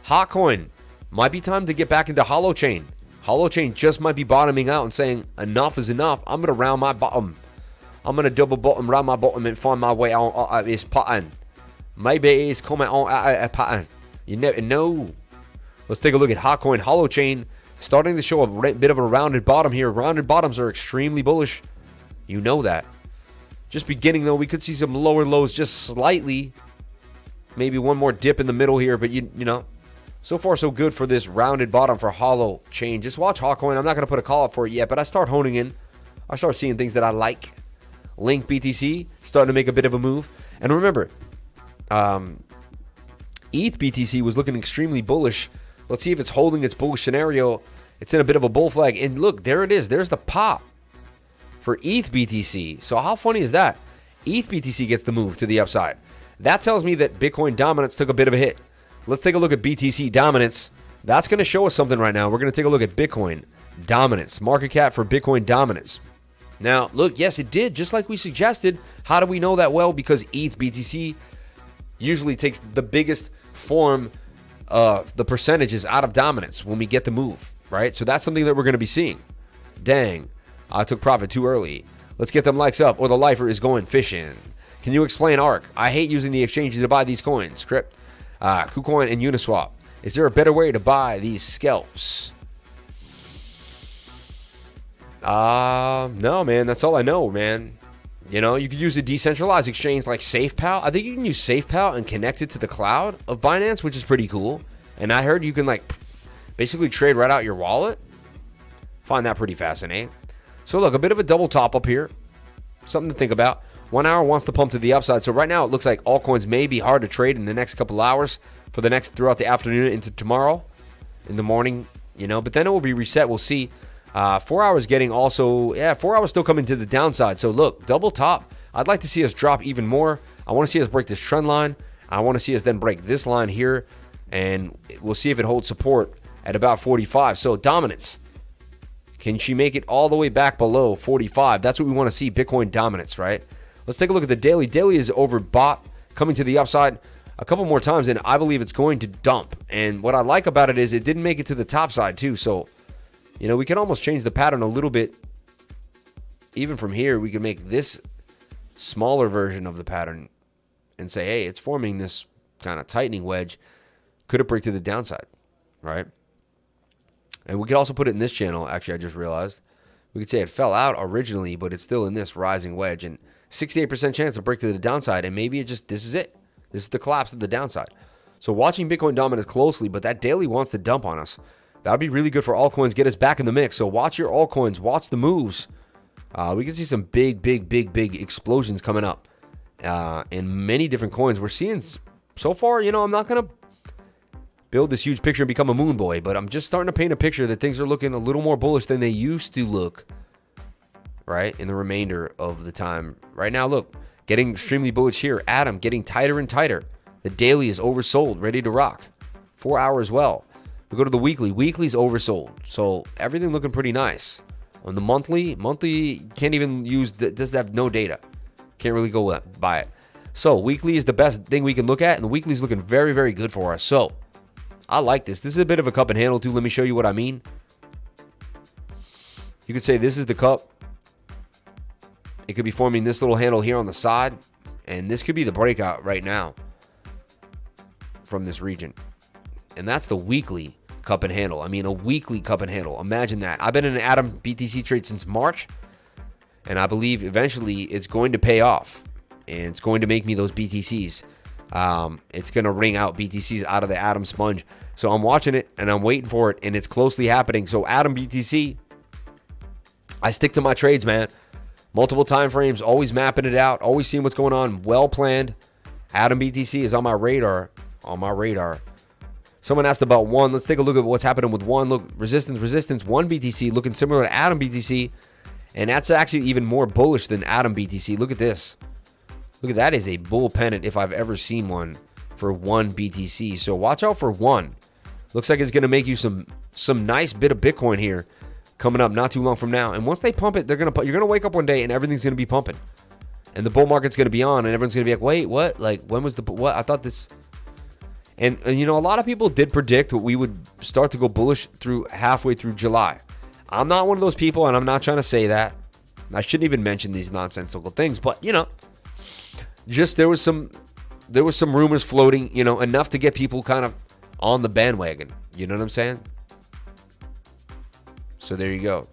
Hotcoin might be time to get back into Holo Chain. Holo Chain just might be bottoming out and saying enough is enough. I'm gonna round my bottom. I'm gonna double bottom, round my bottom, and find my way on this pattern. Maybe it's coming on a pattern. You never know. Let's take a look at Hotcoin. Holo Chain starting to show a bit of a rounded bottom here. Rounded bottoms are extremely bullish. You know that. Just beginning, though, we could see some lower lows just slightly. Maybe one more dip in the middle here, but you know. So far, so good for this rounded bottom for Holo Chain. Just watch Hotcoin. I'm not going to put a call up for it yet, but I start honing in. I start seeing things that I like. Link BTC starting to make a bit of a move. And remember, ETH BTC was looking extremely bullish. Let's see if it's holding its bullish scenario. It's in a bit of a bull flag. And look, there it is. There's the pop. for ETH BTC. So how funny is that? ETH BTC gets the move to the upside. That tells me that Bitcoin dominance took a bit of a hit. Let's take a look at BTC dominance. That's going to show us something right now. We're going to take a look at Bitcoin dominance, market cap for Bitcoin dominance. Now, look, yes, it did, just like we suggested. How do we know that? Well, because ETH BTC usually takes the biggest form of the percentages out of dominance when we get the move, right? So that's something that we're going to be seeing. Dang, I took profit too early. Let's get them likes up, or the lifer is going fishing. Can you explain ARK? I hate using the exchanges to buy these coins. Crypt, KuCoin, and Uniswap. Is there a better way to buy these scalps? No, man. That's all I know, man. You know, you could use a decentralized exchange like SafePal. I think you can use SafePal and connect it to the cloud of Binance, which is pretty cool. And I heard you can, like, basically trade right out your wallet. Find that pretty fascinating. So, look, a bit of a double top up here. Something to think about. 1 hour wants to pump to the upside. So, right now, it looks like altcoins may be hard to trade in the next couple hours throughout the afternoon into tomorrow in the morning, you know. But then it will be reset. We'll see. 4 hours getting also, 4 hours still coming to the downside. So look, double top. I'd like to see us drop even more. I want to see us break this trend line. I want to see us then break this line here. And we'll see if it holds support at about 45. So dominance. Can she make it all the way back below 45? That's what we want to see, Bitcoin dominance, right? Let's take a look at the daily. Daily is overbought, coming to the upside a couple more times, and I believe it's going to dump. And what I like about it is it didn't make it to the top side too. So, you know, we can almost change the pattern a little bit. Even from here, we can make this smaller version of the pattern and say, hey, it's forming this kind of tightening wedge. Could it break to the downside, right? And we could also put it in this channel. Actually, I just realized. We could say it fell out originally, but it's still in this rising wedge. And 68% chance to break to the downside. And maybe this is it. This is the collapse of the downside. So watching Bitcoin dominance closely, but that daily wants to dump on us. That would be really good for altcoins. Get us back in the mix. So watch your altcoins. Watch the moves. We can see some big explosions coming up in many different coins. We're seeing so far, you know, I'm not going to build this huge picture and become a moon boy, but I'm just starting to paint a picture that things are looking a little more bullish than they used to look, right, in the remainder of the time. Right now, look, getting extremely bullish here. Atom getting tighter and tighter. The daily is oversold, ready to rock. 4 hour as well. We go to the weekly. Weekly's oversold. So everything looking pretty nice. On the monthly can't even use, does have no data. Can't really go by it. So weekly is the best thing we can look at, and the weekly is looking very good for us. So I like this. This is a bit of a cup and handle too. Let me show you what I mean. You could say this is the cup. It could be forming this little handle here on the side, and this could be the breakout right now from this region. And that's the weekly cup and handle. I mean, a weekly cup and handle. Imagine that. I've been in an Atom BTC trade since March, and I believe eventually it's going to pay off, and it's going to make me those BTCs. It's going to wring out BTCs out of the Atom sponge. So I'm watching it, and I'm waiting for it, and it's closely happening. So Atom BTC, I stick to my trades, man. Multiple time frames, always mapping it out, always seeing what's going on, well planned. Atom BTC is on my radar. Someone asked about one. Let's take a look at what's happening with one. Look, resistance, one BTC looking similar to Atom BTC. And that's actually even more bullish than Atom BTC. Look at this. Look at that, is a bull pennant if I've ever seen one for one BTC. So watch out for one. Looks like it's going to make you some nice bit of Bitcoin here coming up not too long from now. And once they pump it, you're going to wake up one day and everything's going to be pumping. And the bull market's going to be on, and everyone's going to be like, wait, what? Like, when was what? I thought this. And, you know, a lot of people did predict we would start to go bullish through halfway through July. I'm not one of those people, and I'm not trying to say that. I shouldn't even mention these nonsensical things, but, you know, just there was some rumors floating, you know, enough to get people kind of on the bandwagon. You know what I'm saying? So there you go.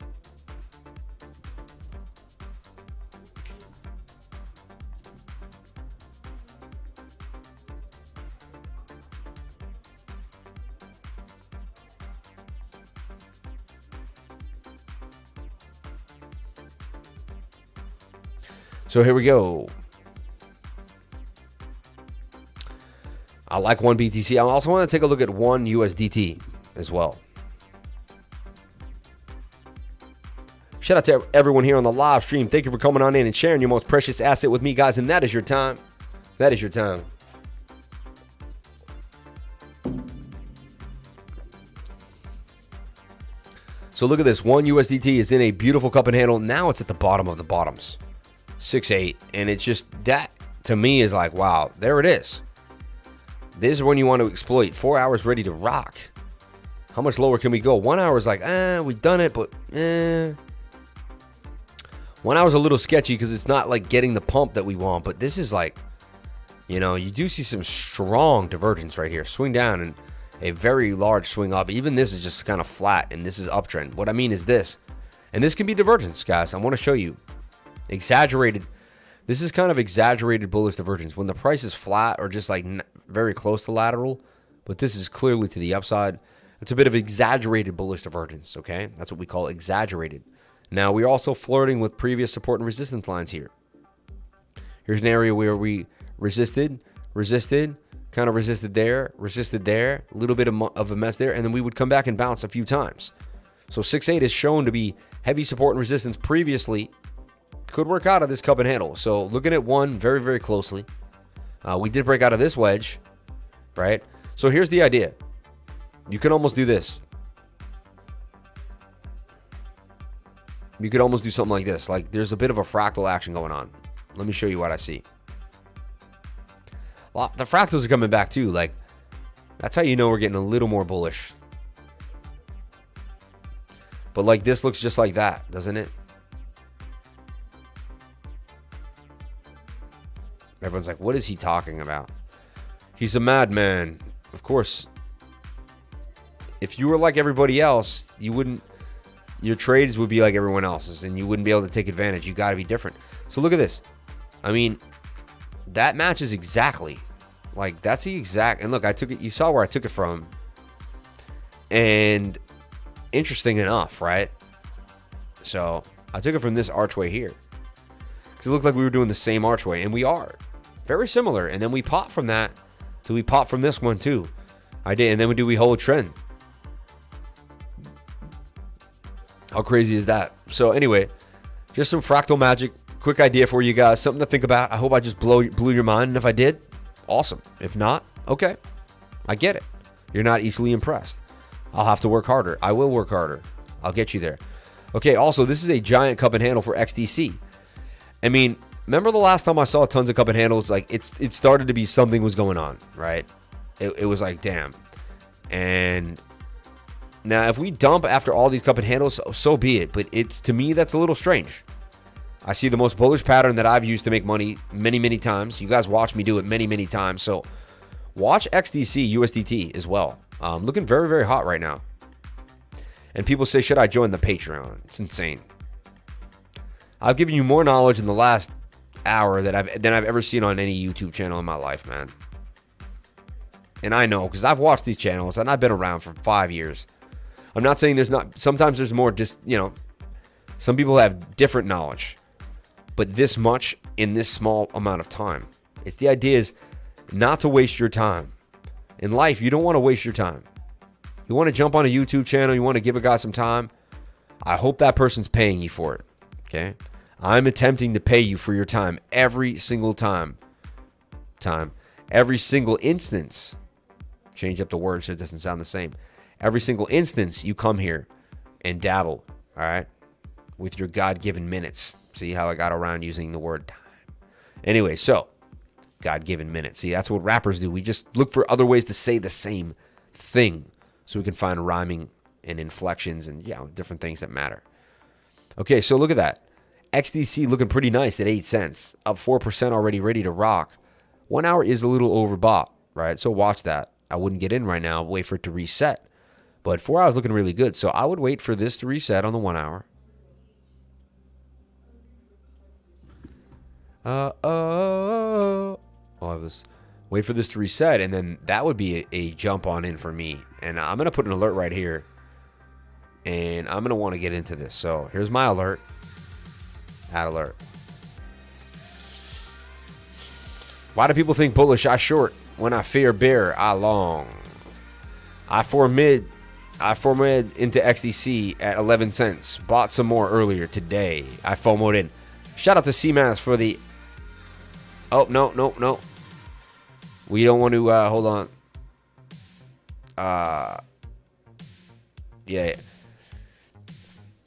So here we go. I like one BTC. I also want to take a look at one USDT as well. Shout out to everyone here on the live stream. Thank you for coming on in and sharing your most precious asset with me, guys. And that is your time. That is your time. So look at this. One USDT is in a beautiful cup and handle. Now it's at the bottom of the bottoms. 6.8. And it's just that, to me, is like, wow, there it is. This is when you want to exploit. 4 hours ready to rock. How much lower can we go? 1 hour is like, we've done it, but 1 hour is a little sketchy because it's not like getting the pump that we want. But this is like, you know, you do see some strong divergence right here. Swing down and a very large swing up. Even this is just kind of flat, and this is uptrend. What I mean is this, and this can be divergence, guys. I want to show you exaggerated. This is kind of exaggerated bullish divergence when the price is flat or just like very close to lateral, but this is clearly to the upside. It's a bit of exaggerated bullish divergence, okay? That's what we call exaggerated. Now, we're also flirting with previous support and resistance lines here. Here's an area where we resisted, kind of resisted there, a little bit of a mess there, and then we would come back and bounce a few times. So 6.8 is shown to be heavy support and resistance previously. Could work out of this cup and handle. So looking at one very, very closely. We did break out of this wedge, right? So here's the idea. You can almost do this. You could almost do something like this. Like there's a bit of a fractal action going on. Let me show you what I see. Well, the fractals are coming back too. Like that's how you know we're getting a little more bullish. But like this looks just like that, doesn't it? Everyone's like, what is he talking about? He's a madman. Of course. If you were like everybody else, you wouldn't. Your trades would be like everyone else's, and you wouldn't be able to take advantage. You got to be different. So look at this. I mean, that matches exactly. Like that's the exact. And look, I took it. You saw where I took it from. And interesting enough, right? So I took it from this archway here because it looked like we were doing the same archway, and we are very similar. And then we pop from that till we pop from this one too. I did, and then we hold trend. How crazy is that? So anyway, just some fractal magic. Quick idea for you guys. Something to think about. I hope I just blew your mind. And if I did, awesome. If not, okay. I get it. You're not easily impressed. I'll have to work harder. I will work harder. I'll get you there. Okay, also, this is a giant cup and handle for XDC. I mean, remember the last time I saw tons of cup and handles? Like, it started to be something was going on, right? It was like, damn. And now, if we dump after all these cup and handles, so be it. But it's, to me, that's a little strange. I see the most bullish pattern that I've used to make money many, many times. You guys watch me do it many, many times. So watch XDC, USDT as well. Looking very, very hot right now. And people say, should I join the Patreon? It's insane. I've given you more knowledge in the last hour than I've ever seen on any YouTube channel in my life, man. And I know, because I've watched these channels and I've been around for 5 years. I'm not saying there's not, sometimes there's more, just, you know, some people have different knowledge, but this much in this small amount of time. It's the idea is not to waste your time. In life, you don't want to waste your time. You want to jump on a YouTube channel, you want to give a guy some time. I hope that person's paying you for it, okay? I'm attempting to pay you for your time every single time. Every single instance. Change up the word so it doesn't sound the same. Every single instance you come here and dabble, all right, with your God-given minutes. See how I got around using the word time. Anyway, so God-given minutes. See, that's what rappers do. We just look for other ways to say the same thing so we can find rhyming and inflections and, yeah, different things that matter. Okay, so look at that. XDC looking pretty nice at 8 cents. Up 4% already, ready to rock. 1 hour is a little overbought, right? So watch that. I wouldn't get in right now. Wait for it to reset. But 4 hours looking really good. So I would wait for this to reset on the 1 hour. Wait for this to reset, and then that would be a jump on in for me. And I'm going to put an alert right here. And I'm going to want to get into this. So here's my alert. Add alert. Why do people think bullish? I short. When I fear bear, I long. I I FOMOed into XDC at 11 cents. Bought some more earlier today. I FOMOed in. Shout out to CMAS for the... Oh, no. We don't want to... hold on. Yeah.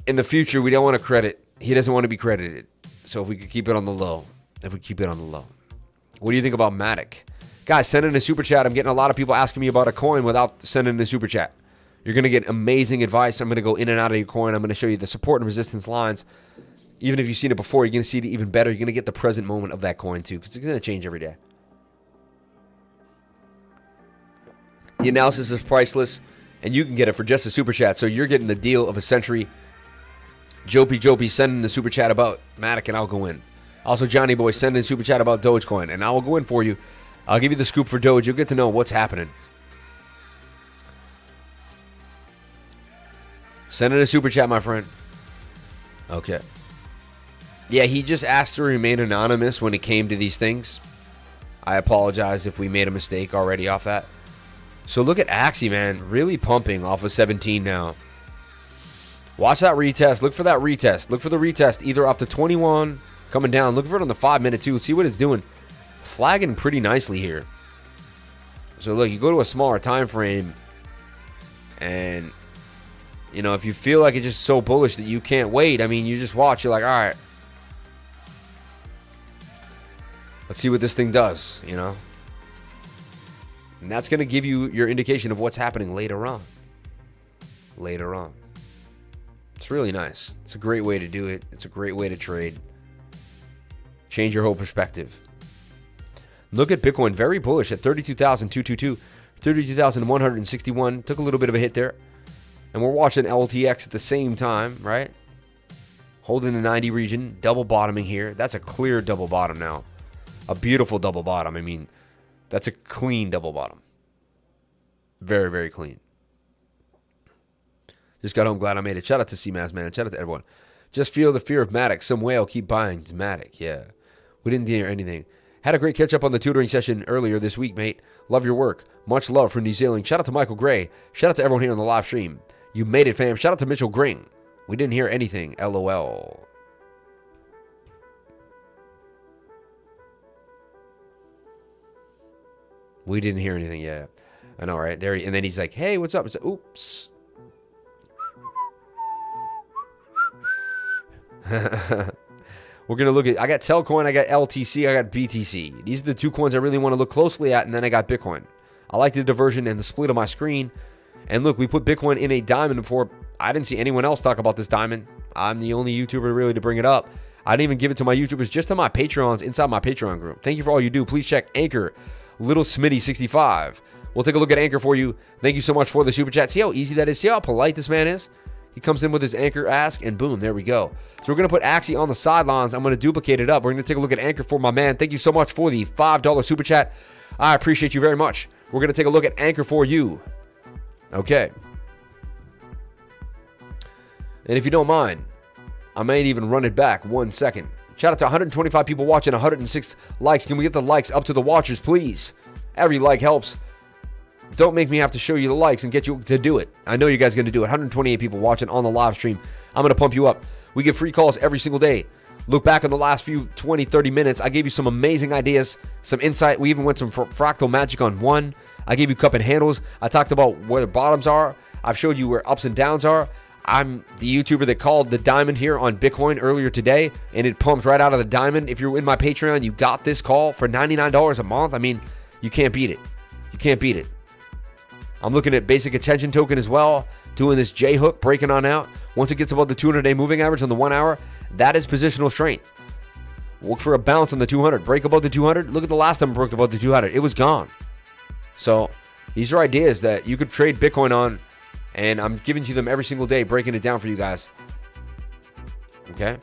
In the future, we don't want to credit. He doesn't want to be credited. So if we could keep it on the low. What do you think about Matic? Guys, send in a super chat. I'm getting a lot of people asking me about a coin without sending in a super chat. You're going to get amazing advice. I'm going to go in and out of your coin. I'm going to show you the support and resistance lines. Even if you've seen it before, you're going to see it even better. You're going to get the present moment of that coin too, because it's going to change every day. The analysis is priceless, and you can get it for just a super chat. So you're getting the deal of a century. Jopey, send in the super chat about Matic, and I'll go in. Also, Johnny Boy, send in a super chat about Dogecoin, and I will go in for you. I'll give you the scoop for Doge. You'll get to know what's happening. Send in a super chat, my friend. Okay. Yeah, he just asked to remain anonymous when it came to these things. I apologize if we made a mistake already off that. So look at Axie, man. Really pumping off of 17 now. Watch that retest. Look for that retest. Look for the retest either off the 21 coming down. Look for it on the 5 minute too. See what it's doing. Flagging pretty nicely here. So look, you go to a smaller time frame and... You know, if you feel like it's just so bullish that you can't wait, I mean, you just watch. You're like, all right. Let's see what this thing does, you know. And that's going to give you your indication of what's happening later on. It's really nice. It's a great way to do it. It's a great way to trade. Change your whole perspective. Look at Bitcoin. Very bullish at 32,222. 32,161. Took a little bit of a hit there. And we're watching LTX at the same time, right? Holding the 90 region, double bottoming here. That's a clear double bottom now. A beautiful double bottom. I mean, that's a clean double bottom. Very, very clean. Just got home, glad I made it. Shout out to CMAS, man. Shout out to everyone. Just feel the fear of Matic. Some whale keep buying Matic. Yeah. We didn't hear anything. Had a great catch up on the tutoring session earlier this week, mate. Love your work. Much love from New Zealand. Shout out to Michael Gray. Shout out to everyone here on the live stream. You made it, fam. Shout out to Mitchell Gring. We didn't hear anything. LOL. We didn't hear anything. Yeah. I know, right? There. And then he's like, hey, what's up? It's like, oops. We're going to look at, I got Telcoin, I got LTC, I got BTC. These are the two coins I really want to look closely at, and then I got Bitcoin. I like the diversion and the split of my screen. And look, we put Bitcoin in a diamond before. I didn't see anyone else talk about this diamond. I'm the only YouTuber really to bring it up. I didn't even give it to my YouTubers, just to my Patreons inside my Patreon group. Thank you for all you do. Please check Anchor, Little Smitty 65. We'll take a look at Anchor for you. Thank you so much for the super chat. See how easy that is? See how polite this man is? He comes in with his Anchor ask, and boom, there we go. So we're going to put Axie on the sidelines. I'm going to duplicate it up. We're going to take a look at Anchor for my man. Thank you so much for the $5 super chat. I appreciate you very much. We're going to take a look at Anchor for you. Okay. And if you don't mind, I might even run it back 1 second. Shout out to 125 people watching, 106 likes. Can we get the likes up to the watchers, please? Every like helps. Don't make me have to show you the likes and get you to do it. I know you guys are going to do it. 128 people watching on the live stream. I'm going to pump you up. We get free calls every single day. Look back on the last few 20, 30 minutes. I gave you some amazing ideas, some insight. We even went some fractal magic on one. I gave you cup and handles. I talked about where the bottoms are. I've showed you where ups and downs are. I'm the YouTuber that called the diamond here on Bitcoin earlier today, and it pumped right out of the diamond. If you're in my Patreon, you got this call for $99 a month. I mean, you can't beat it. You can't beat it. I'm looking at basic attention token as well, doing this J hook, breaking on out. Once it gets above the 200-day moving average on the 1 hour, that is positional strength. Look for a bounce on the 200. Break above the 200. Look at the last time it broke above the 200. It was gone. So these are ideas that you could trade Bitcoin on, and I'm giving you them every single day, breaking it down for you guys. Okay?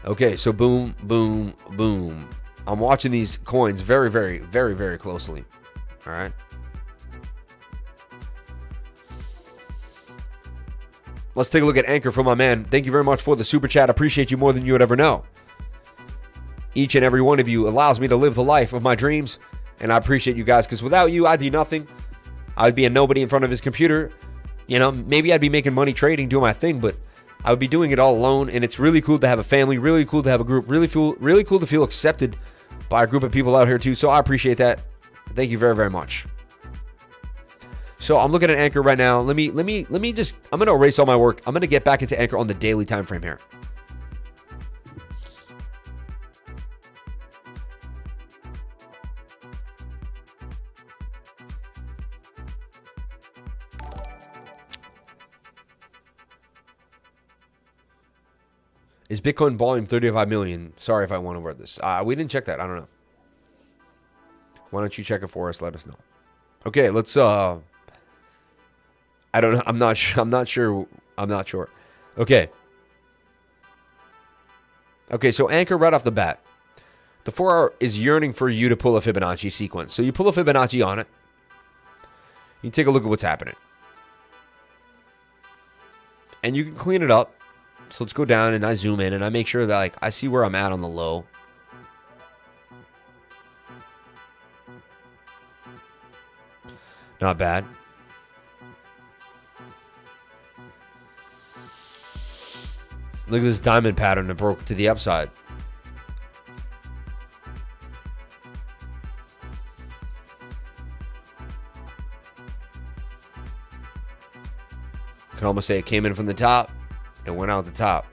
Okay, so boom, boom, boom. I'm watching these coins very, very, very, very closely. All right? Let's take a look at Anchor for my man. Thank you very much for the super chat. Appreciate you more than you would ever know. Each and every one of you allows me to live the life of my dreams And I appreciate you guys, because without you, I'd be nothing. I'd be a nobody in front of his computer. You know, maybe I'd be making money trading, doing my thing, but I would be doing it all alone. And it's really cool to have a family, really cool to have a group, really cool to feel accepted by a group of people out here too. So I appreciate that. Thank you very, very much. So I'm looking at ANKR right now. Let me just, I'm going to erase all my work. I'm going to get back into ANKR on the daily time frame here. Is Bitcoin volume 35 million? Sorry if I went over this. We didn't check that. I don't know. Why don't you check it for us? Let us know. Okay, let's I don't know. I'm not sure. Okay. Okay, so ANKR right off the bat. The 4-hour is yearning for you to pull a Fibonacci sequence. So you pull a Fibonacci on it. You take a look at what's happening. And you can clean it up. So let's go down and I zoom in and I make sure that like I see where I'm at on the low. Not bad. Look at this diamond pattern that broke to the upside. Can almost say it came in from the top. It went out the top.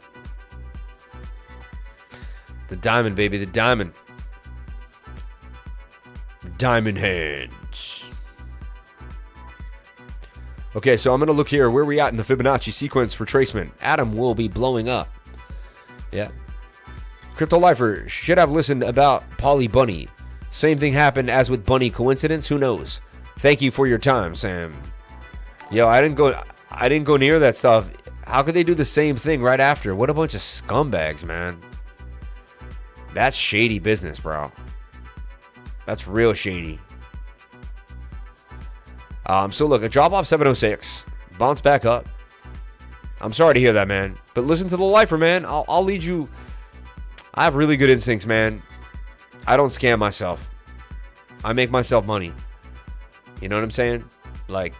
The diamond, baby. The diamond. Diamond hands. Okay, so I'm going to look here. Where are we at in the Fibonacci sequence retracement? Atom will be blowing up. Yeah. Crypto Lifer should have listened about Polly Bunny. Same thing happened as with Bunny. Coincidence? Who knows? Thank you for your time, Sam. Yo, I didn't go near that stuff. How could they do the same thing right after? What a bunch of scumbags, man. That's shady business, bro. That's real shady. So look, a drop off 706, bounce back up. I'm sorry to hear that, man. But listen to the lifer, man. I'll lead you. I have really good instincts, man. I don't scam myself. I make myself money. You know what I'm saying? Like,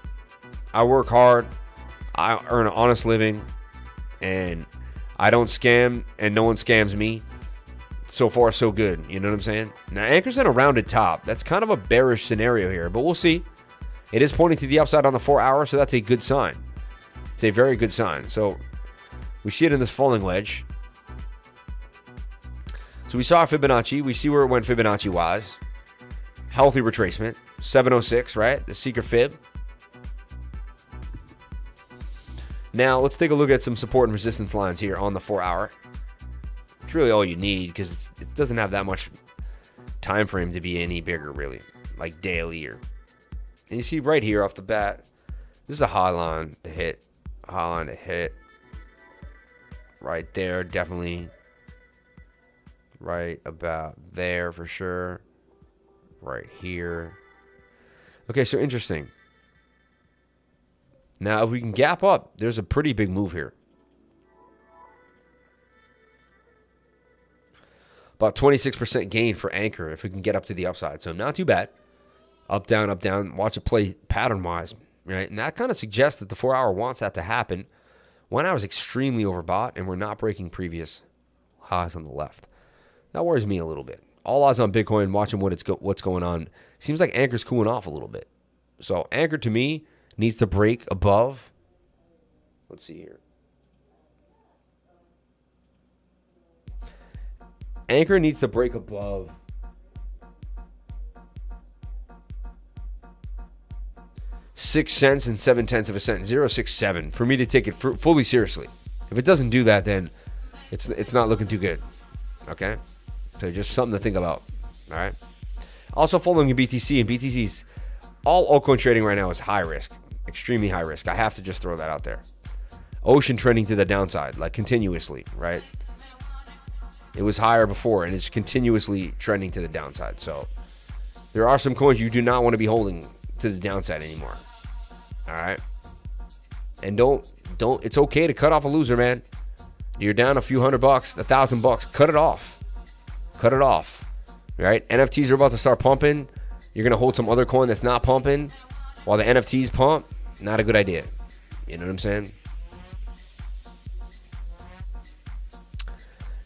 I work hard. I earn an honest living, and I don't scam, and no one scams me. So far, so good. You know what I'm saying? Now, ANKR's in a rounded top. That's kind of a bearish scenario here, but we'll see. It is pointing to the upside on the 4-hour, so that's a good sign. It's a very good sign. So we see it in this falling wedge. So we saw Fibonacci. We see where it went Fibonacci-wise. Healthy retracement. 706, right? The seeker fib. Now, let's take a look at some support and resistance lines here on the 4-hour. It's really all you need because it doesn't have that much time frame to be any bigger, really, like daily. And you see right here off the bat, this is a high line to hit. High line to hit. Right there, definitely. Right about there for sure. Right here. Okay, so interesting. Now, if we can gap up, there's a pretty big move here. About 26% gain for ANKR if we can get up to the upside. So not too bad. Up, down, up, down. Watch it play pattern-wise. Right? And that kind of suggests that the 4-hour wants that to happen. 1 hour is extremely overbought, and we're not breaking previous highs on the left. That worries me a little bit. All eyes on Bitcoin, watching what's going on. Seems like ANKR's cooling off a little bit. So ANKR, to me, needs to break above. Let's see here. ANKR needs to break above 6 cents and 7/10 of a cent, 0.67, for me to take it fully seriously. If it doesn't do that, then it's not looking too good. Okay, so just something to think about. All right. Also following in BTC, and BTC's all altcoin trading right now is high risk, extremely high risk. I have to just throw that out there. Ocean trending to the downside, like continuously, right? It was higher before, and it's continuously trending to the downside. So there are some coins you do not want to be holding to the downside anymore. All right. And don't. It's okay to cut off a loser, man. You're down a few $100, $1,000. Cut it off. Cut it off. Right? NFTs are about to start pumping. You're going to hold some other coin that's not pumping while the NFTs pump. Not a good idea. You know what I'm saying?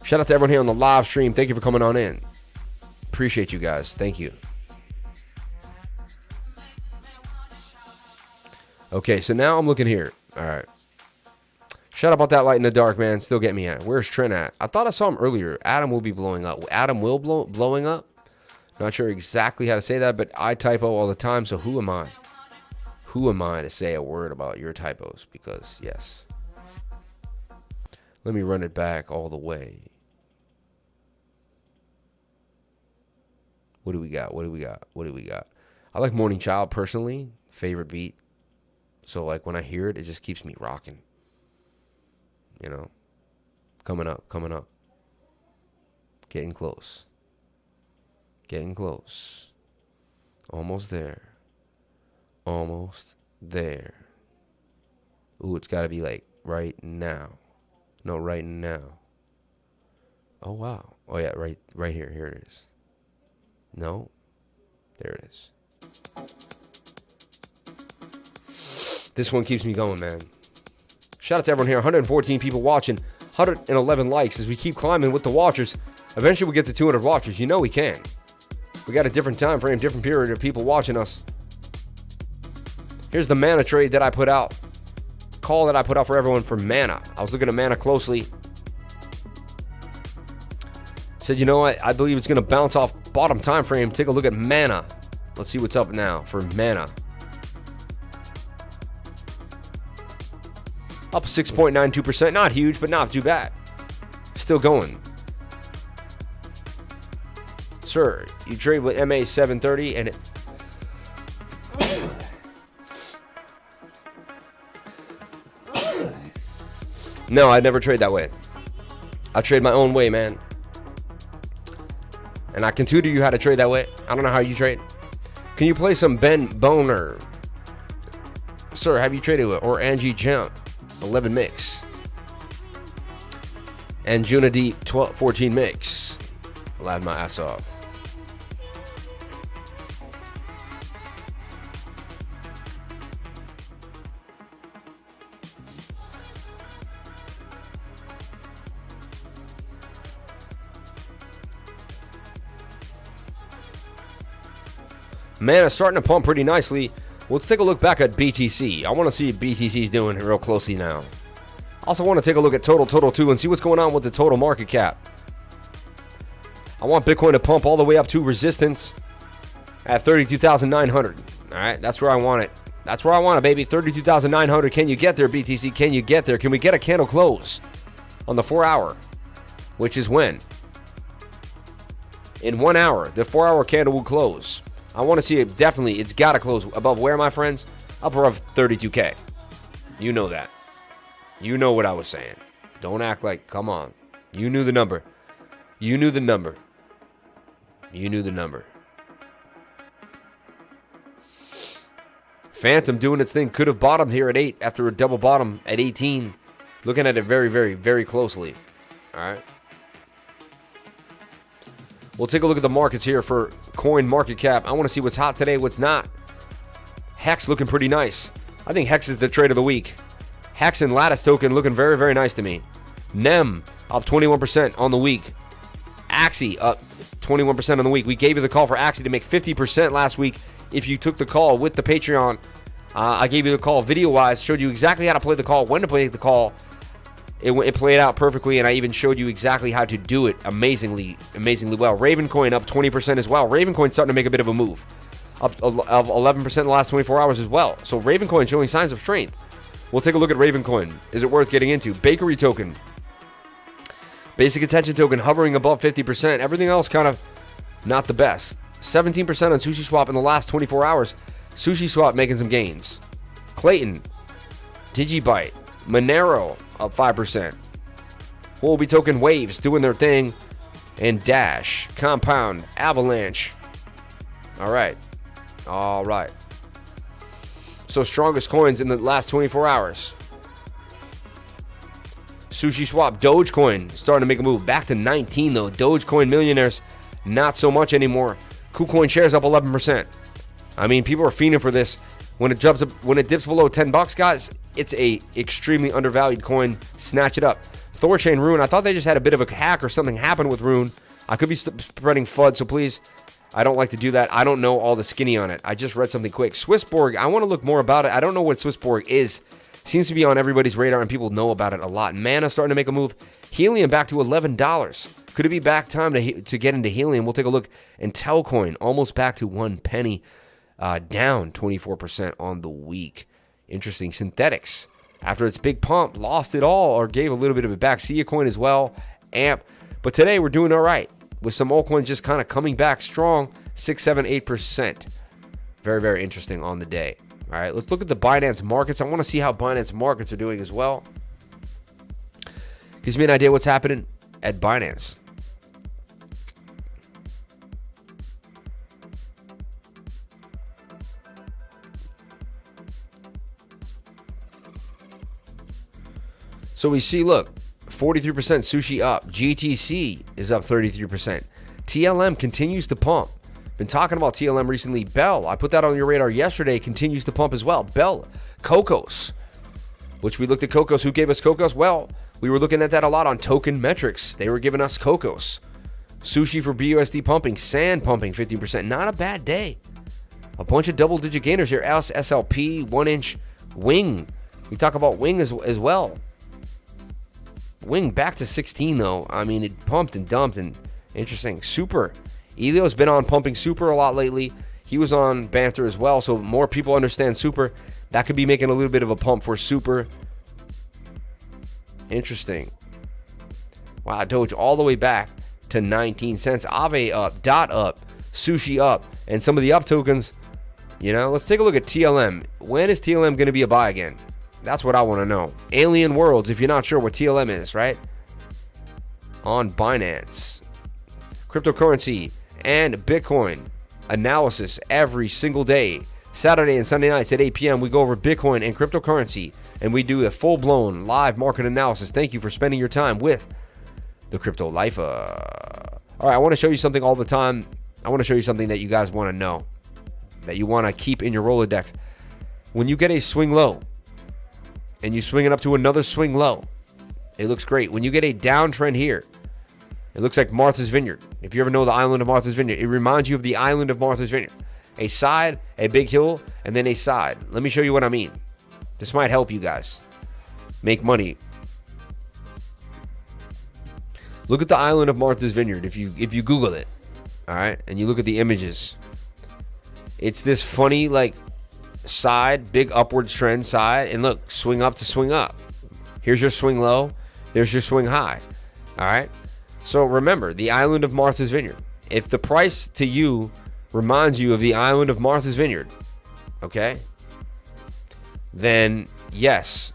Shout out to everyone here on the live stream. Thank you for coming on in. Appreciate you guys. Thank you. Okay, so now I'm looking here. All right. Shout out about that light in the dark, man. Still get me at. Where's Trent at? I thought I saw him earlier. Adam will be blowing up. Adam will blowing up. Not sure exactly how to say that, but I typo all the time, so who am I? Who am I to say a word about your typos? Because, yes. Let me run it back all the way. What do we got? What do we got? What do we got? I like Morning Child personally. Favorite beat. So, like, when I hear it, it just keeps me rocking. You know? Coming up, coming up. Getting close. Getting close. Almost there. Almost there. Ooh, it's got to be, like, right now. No, right now. Oh, wow. Oh, yeah, right here. Here it is. No. There it is. This one keeps me going, man. Shout out to everyone here. 114 people watching. 111 likes as we keep climbing with the watchers. Eventually we'll get to 200 watchers. You know we can. We got a different time frame, different period of people watching us. Here's the mana trade that I put out. Call that I put out for everyone for mana. I was looking at mana closely. Said, you know what? I believe it's going to bounce off bottom time frame. Take a look at mana. Let's see what's up now for mana. Up 6.92%. Not huge, but not too bad. Still going. Sir, you trade with MA730 and it... No, I never trade that way. I trade my own way, man. And I can tutor you how to trade that way. I don't know how you trade. Can you play some Ben Boner? Sir, have you traded with? Or Angie Jump? 11 mix. And Juna D 14 mix. Laughed my ass off. Man, it's starting to pump pretty nicely. Let's take a look back at BTC. I want to see what BTC is doing real closely now. Also want to take a look at total too and see what's going on with the total market cap. I want Bitcoin to pump all the way up to resistance at 32,900. All right, that's where I want it. That's where I want it, baby. 32,900. Can you get there, BTC? Can you get there? Can we get a candle close on the 4 hour? Which is when? In 1 hour, the 4 hour candle will close. I want to see it. Definitely, it's got to close above where, my friends? Up above 32K. You know that. You know what I was saying. Don't act like, come on. You knew the number. You knew the number. You knew the number. Fantom doing its thing. Could have bottomed here at 8 after a double bottom at 18. Looking at it very, very, very closely. All right. We'll take a look at the markets here for coin market cap. I want to see what's hot today, what's not. Hex looking pretty nice. I think Hex is the trade of the week. Hex and Lattice Token looking very, very nice to me. NEM up 21% on the week. Axie up 21% on the week. We gave you the call for Axie to make 50% last week. If you took the call with the Patreon, I gave you the call video-wise, showed you exactly how to play the call, when to play the call. It played out perfectly, and I even showed you exactly how to do it amazingly well. Ravencoin up 20% as well. Ravencoin starting to make a bit of a move. Up 11% in the last 24 hours as well. So Ravencoin showing signs of strength. We'll take a look at Ravencoin. Is it worth getting into? Bakery token. Basic attention token hovering above 50%. Everything else kind of not the best. 17% on SushiSwap in the last 24 hours. SushiSwap making some gains. Clayton. Digibyte. Monero up 5%. Huobi token Waves doing their thing. And Dash. Compound. Avalanche. All right. So strongest coins in the last 24 hours. SushiSwap. Dogecoin starting to make a move. Back to 19 though. Dogecoin millionaires. Not so much anymore. KuCoin shares up 11%. I mean, people are fiending for this. When it dips below $10, guys, it's a extremely undervalued coin. Snatch it up. Thorchain Rune. I thought they just had a bit of a hack or something happened with Rune. I could be spreading FUD, so please, I don't like to do that. I don't know all the skinny on it. I just read something quick. Swissborg. I want to look more about it. I don't know what Swissborg is. Seems to be on everybody's radar, and people know about it a lot. Mana starting to make a move. Helium back to $11. Could it be back time to get into Helium? We'll take a look. Intelcoin almost back to 1 penny. Down 24% on the week. Interesting. Synthetics, after its big pump, lost it all or gave a little bit of it back. Sia Coin as well. AMP. But today we're doing all right with some altcoins just kind of coming back strong. 6, 7, 8%. Very, very interesting on the day. All right, let's look at the Binance markets. I want to see how Binance markets are doing as well. Gives me an idea what's happening at Binance. So we see, look, 43% sushi up. GTC is up 33%. TLM continues to pump. Been talking about TLM recently. Bell, I put that on your radar yesterday, continues to pump as well. Bell, Cocos, which we looked at Cocos. Who gave us Cocos? Well, we were looking at that a lot on token metrics. They were giving us Cocos. Sushi for BUSD pumping. Sand pumping 15%. Not a bad day. A bunch of double-digit gainers here. SLP, 1-inch. Wing. We talk about Wing as well. Wing back to 16 though. I mean, it pumped and dumped and interesting. Super. Elio's been on pumping Super a lot lately. He was on Banter as well, so more people understand Super. That could be making a little bit of a pump for Super. Interesting. Wow, Doge all the way back to 19 cents. Aave up, Dot up, Sushi up, and some of the up tokens. You know, let's take a look at TLM. When is TLM going to be a buy again? That's what I want to know. Alien Worlds, if you're not sure what TLM is, right? On Binance. Cryptocurrency and Bitcoin analysis every single day. Saturday and Sunday nights at 8 p.m. we go over Bitcoin and cryptocurrency, and we do a full-blown live market analysis. Thank you for spending your time with the Crypto Lifer. All right, I want to show you something all the time. I want to show you something that you guys want to know, that you want to keep in your Rolodex. When you get a swing low, and you swing it up to another swing low, it looks great. When you get a downtrend here, it looks like Martha's Vineyard. If you ever know the island of Martha's Vineyard, it reminds you of the island of Martha's Vineyard. A side, a big hill, and then a side. Let me show you what I mean. This might help you guys make money. Look at the island of Martha's Vineyard if you Google it, all right, and you look at the images. It's this funny, like, side, big upward trend side, and look, swing up to swing up. Here's your swing low, there's your swing high. All right, so remember the island of Martha's Vineyard. If the price to you reminds you of the island of Martha's Vineyard, okay, then yes,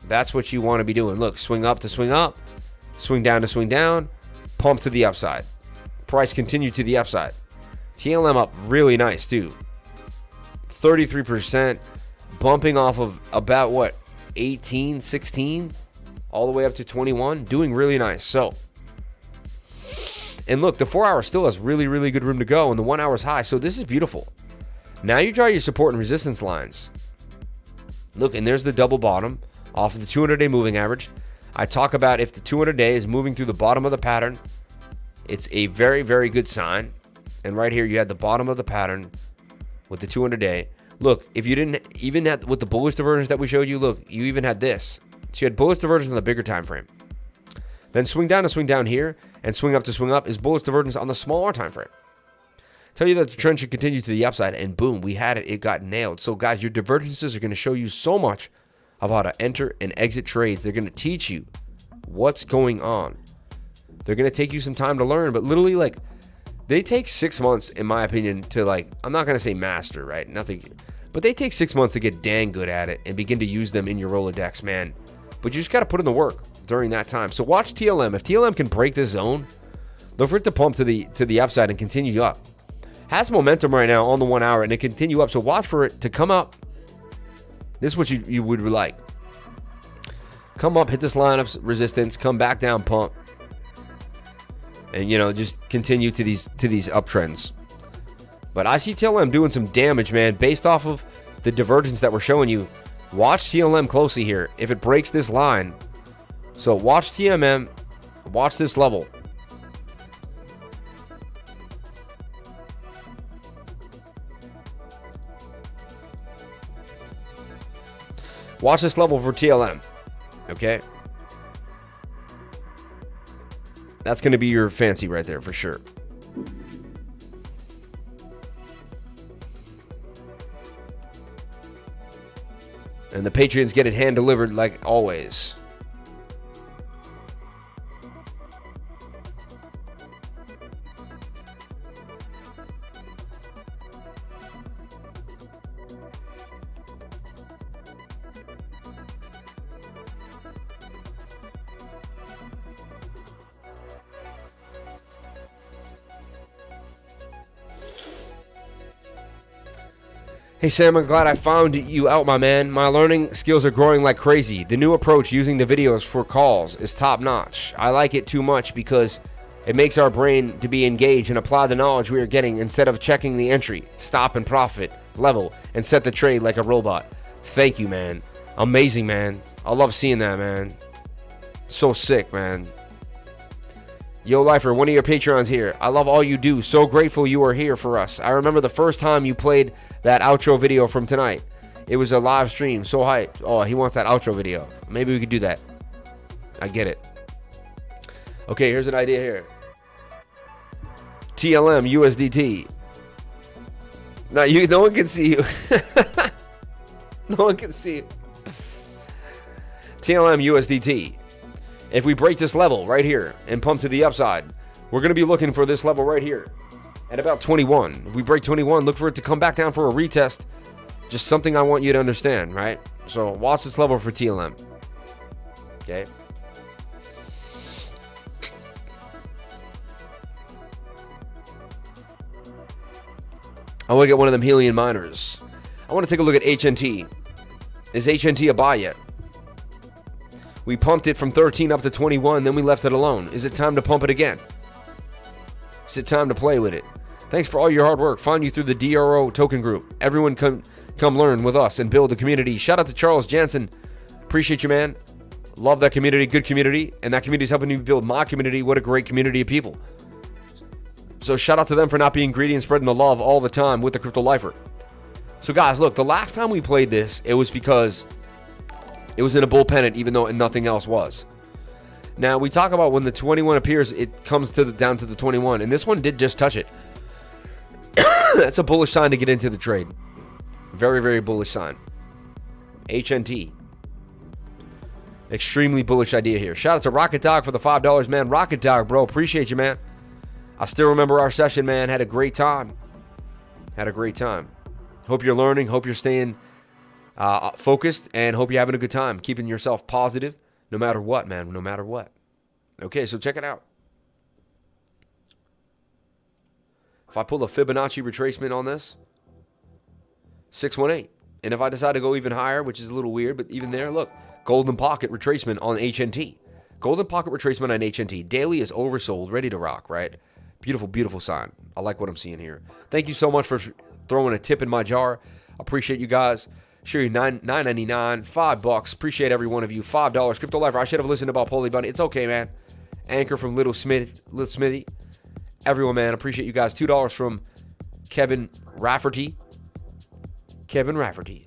that's what you want to be doing. Look, swing up to swing up, swing down to swing down, pump to the upside, price continue to the upside. TLM up really nice too, 33%, bumping off of about what, 18, 16, all the way up to 21, doing really nice. So, and look, the 4 hour still has really, really good room to go, and the 1 hour's high. So this is beautiful. Now you draw your support and resistance lines. Look, and there's the double bottom off of the 200-day moving average. I talk about if the 200-day is moving through the bottom of the pattern, it's a very, very good sign. And right here, you had the bottom of the pattern with the 200-day. Look, if you didn't even have with the bullish divergence that we showed you, look, you even had this. So you had bullish divergence on the bigger time frame. Then swing down to swing down here, and swing up to swing up is bullish divergence on the smaller time frame. Tell you that the trend should continue to the upside, and boom, we had it. It got nailed. So guys, your divergences are going to show you so much of how to enter and exit trades. They're going to teach you what's going on. They're going to take you some time to learn, but literally, like, they take 6 months, in my opinion, to, like, I'm not going to say master, right? Nothing, but they take 6 months to get dang good at it and begin to use them in your Rolodex, man. But you just got to put in the work during that time. So watch TLM. If TLM can break this zone, look for it to pump to the upside and continue up. Has momentum right now on the 1 hour, and it continue up. So watch for it to come up. This is what you would like. Come up, hit this line of resistance, come back down, pump, and just continue to these uptrends. But I see TLM doing some damage, man, based off of the divergence that we're showing you. Watch TLM closely here. If it breaks this line, so watch TMM, watch this level. Watch this level for TLM, okay? That's going to be your fancy right there for sure. And the Patreons get it hand delivered like always. Hey Sam, I'm glad I found you out, my man. My learning skills are growing like crazy. The new approach using the videos for calls is top notch. I like it too much because it makes our brain to be engaged and apply the knowledge we are getting instead of checking the entry, stop and profit, level, and set the trade like a robot. Thank you, man. Amazing, man. I love seeing that, man. So sick, man. Yo, Lifer, one of your Patreons here. I love all you do. So grateful you are here for us. I remember the first time you played that outro video from tonight. It was a live stream. So hyped. Oh, he wants that outro video. Maybe we could do that. I get it. Okay, here's an idea here. TLM USDT. No one can see you. No one can see you. TLM USDT. If we break this level right here and pump to the upside, we're going to be looking for this level right here at about 21. If we break 21, look for it to come back down for a retest. Just something I want you to understand, right? So watch this level for TLM. Okay. I want to get one of them Helium miners. I want to take a look at HNT. Is HNT a buy yet? We pumped it from 13 up to 21, then we left it alone. Is it time to pump it again? Is it time to play with it? Thanks for all your hard work. Find you through the DYOR token group. Everyone come learn with us and build a community. Shout out to Charles Jansen. Appreciate you, man. Love that community. Good community. And that community is helping me build my community. What a great community of people. So shout out to them for not being greedy and spreading the love all the time with the Crypto Lifer. So guys, look, the last time we played this, it was because it was in a bull pennant, even though nothing else was. Now, we talk about when the 21 appears, it comes to down to the 21. And this one did just touch it. That's a bullish sign to get into the trade. Very, very bullish sign. HNT. Extremely bullish idea here. Shout out to Rocket Dog for the $5, man. Rocket Dog, bro. Appreciate you, man. I still remember our session, man. Had a great time. Had a great time. Hope you're learning. Hope you're staying focused, and hope you're having a good time, keeping yourself positive no matter what, man, no matter what. Okay, so check it out. If I pull a Fibonacci retracement on this, 618. And if I decide to go even higher, which is a little weird, but even there, look, golden pocket retracement on HNT. Golden pocket retracement on HNT. Daily is oversold, ready to rock, right? Beautiful, beautiful sign. I like what I'm seeing here. Thank you so much for throwing a tip in my jar. Appreciate you guys. Sure, $9.99, $5. Appreciate every one of you. $5. Crypto Lifer. I should have listened about Poly Bunny. It's okay, man. Anchor from Little Smithy. Everyone, man. Appreciate you guys. $2 from Kevin Rafferty. Kevin Rafferty.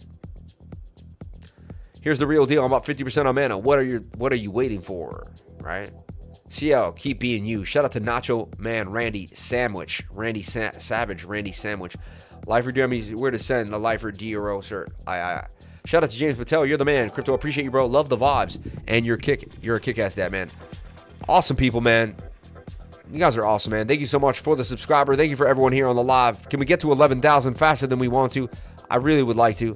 Here's the real deal. I'm about 50% on mana. What are you waiting for? Right? CL, keep being you. Shout out to Nacho Man, Randy Sandwich. Randy Sandwich. Lifer, do you have me where to send the Lifer DRO shirt? Shout out to James Patel. You're the man. Crypto, appreciate you, bro. Love the vibes. And you're a kick-ass dad, man. Awesome people, man. You guys are awesome, man. Thank you so much for the subscriber. Thank you for everyone here on the live. Can we get to 11,000 faster than we want to? I really would like to.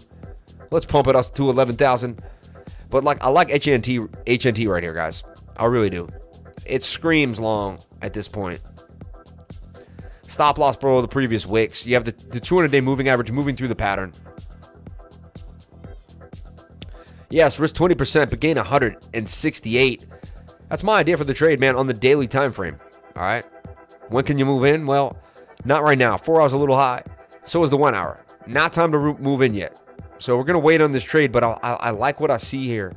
Let's pump it up to 11,000. But I like HNT right here, guys. I really do. It screams long at this point. Stop loss below the previous wicks. You have the 200-day moving average moving through the pattern. Yes, risk 20%, but gain 168. That's my idea for the trade, man, on the daily time frame. All right. When can you move in? Well, not right now. 4 hours a little high. So is the 1 hour. Not time to move in yet. So we're going to wait on this trade, but I like what I see here.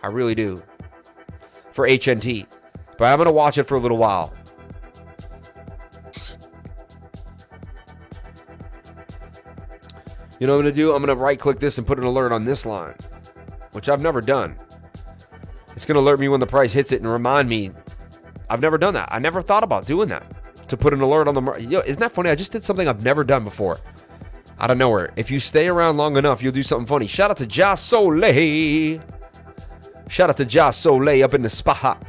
I really do. For HNT. But I'm going to watch it for a little while. You know what I'm going to do? I'm going to right-click this and put an alert on this line, which I've never done. It's going to alert me when the price hits it and remind me. I've never done that. I never thought about doing that. To put an alert on the market. Yo, isn't that funny? I just did something I've never done before. Out of nowhere. If you stay around long enough, you'll do something funny. Shout out to Ja Soleil. Shout out to Ja Soleil up in the spot.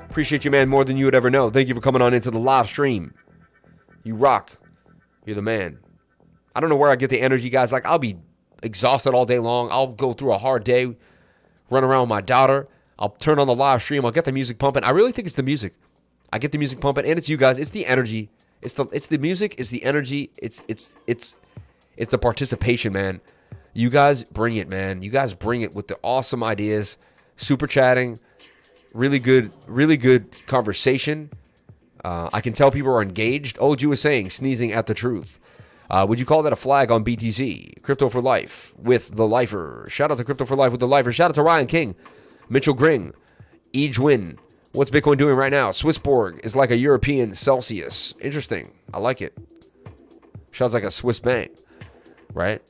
Appreciate you, man, more than you would ever know. Thank you for coming on into the live stream. You rock. You're the man. I don't know where I get the energy, guys. Like, I'll be exhausted all day long. I'll go through a hard day, run around with my daughter. I'll turn on the live stream. I'll get the music pumping. I really think it's the music. I get the music pumping, and it's you guys. It's the energy. It's the music. It's the energy. It's the participation, man. You guys bring it, man. You guys bring it with the awesome ideas, super chatting, really good conversation. I can tell people are engaged. Old was saying, sneezing at the truth. Would you call that a flag on BTC? Crypto for Life with the Lifer. Shout out to Crypto for Life with the Lifer. Shout out to Ryan King, Mitchell Gring, Ejwin. What's Bitcoin doing right now? Swissborg is like a European Celsius. Interesting. I like it. Sounds like a Swiss bank, right?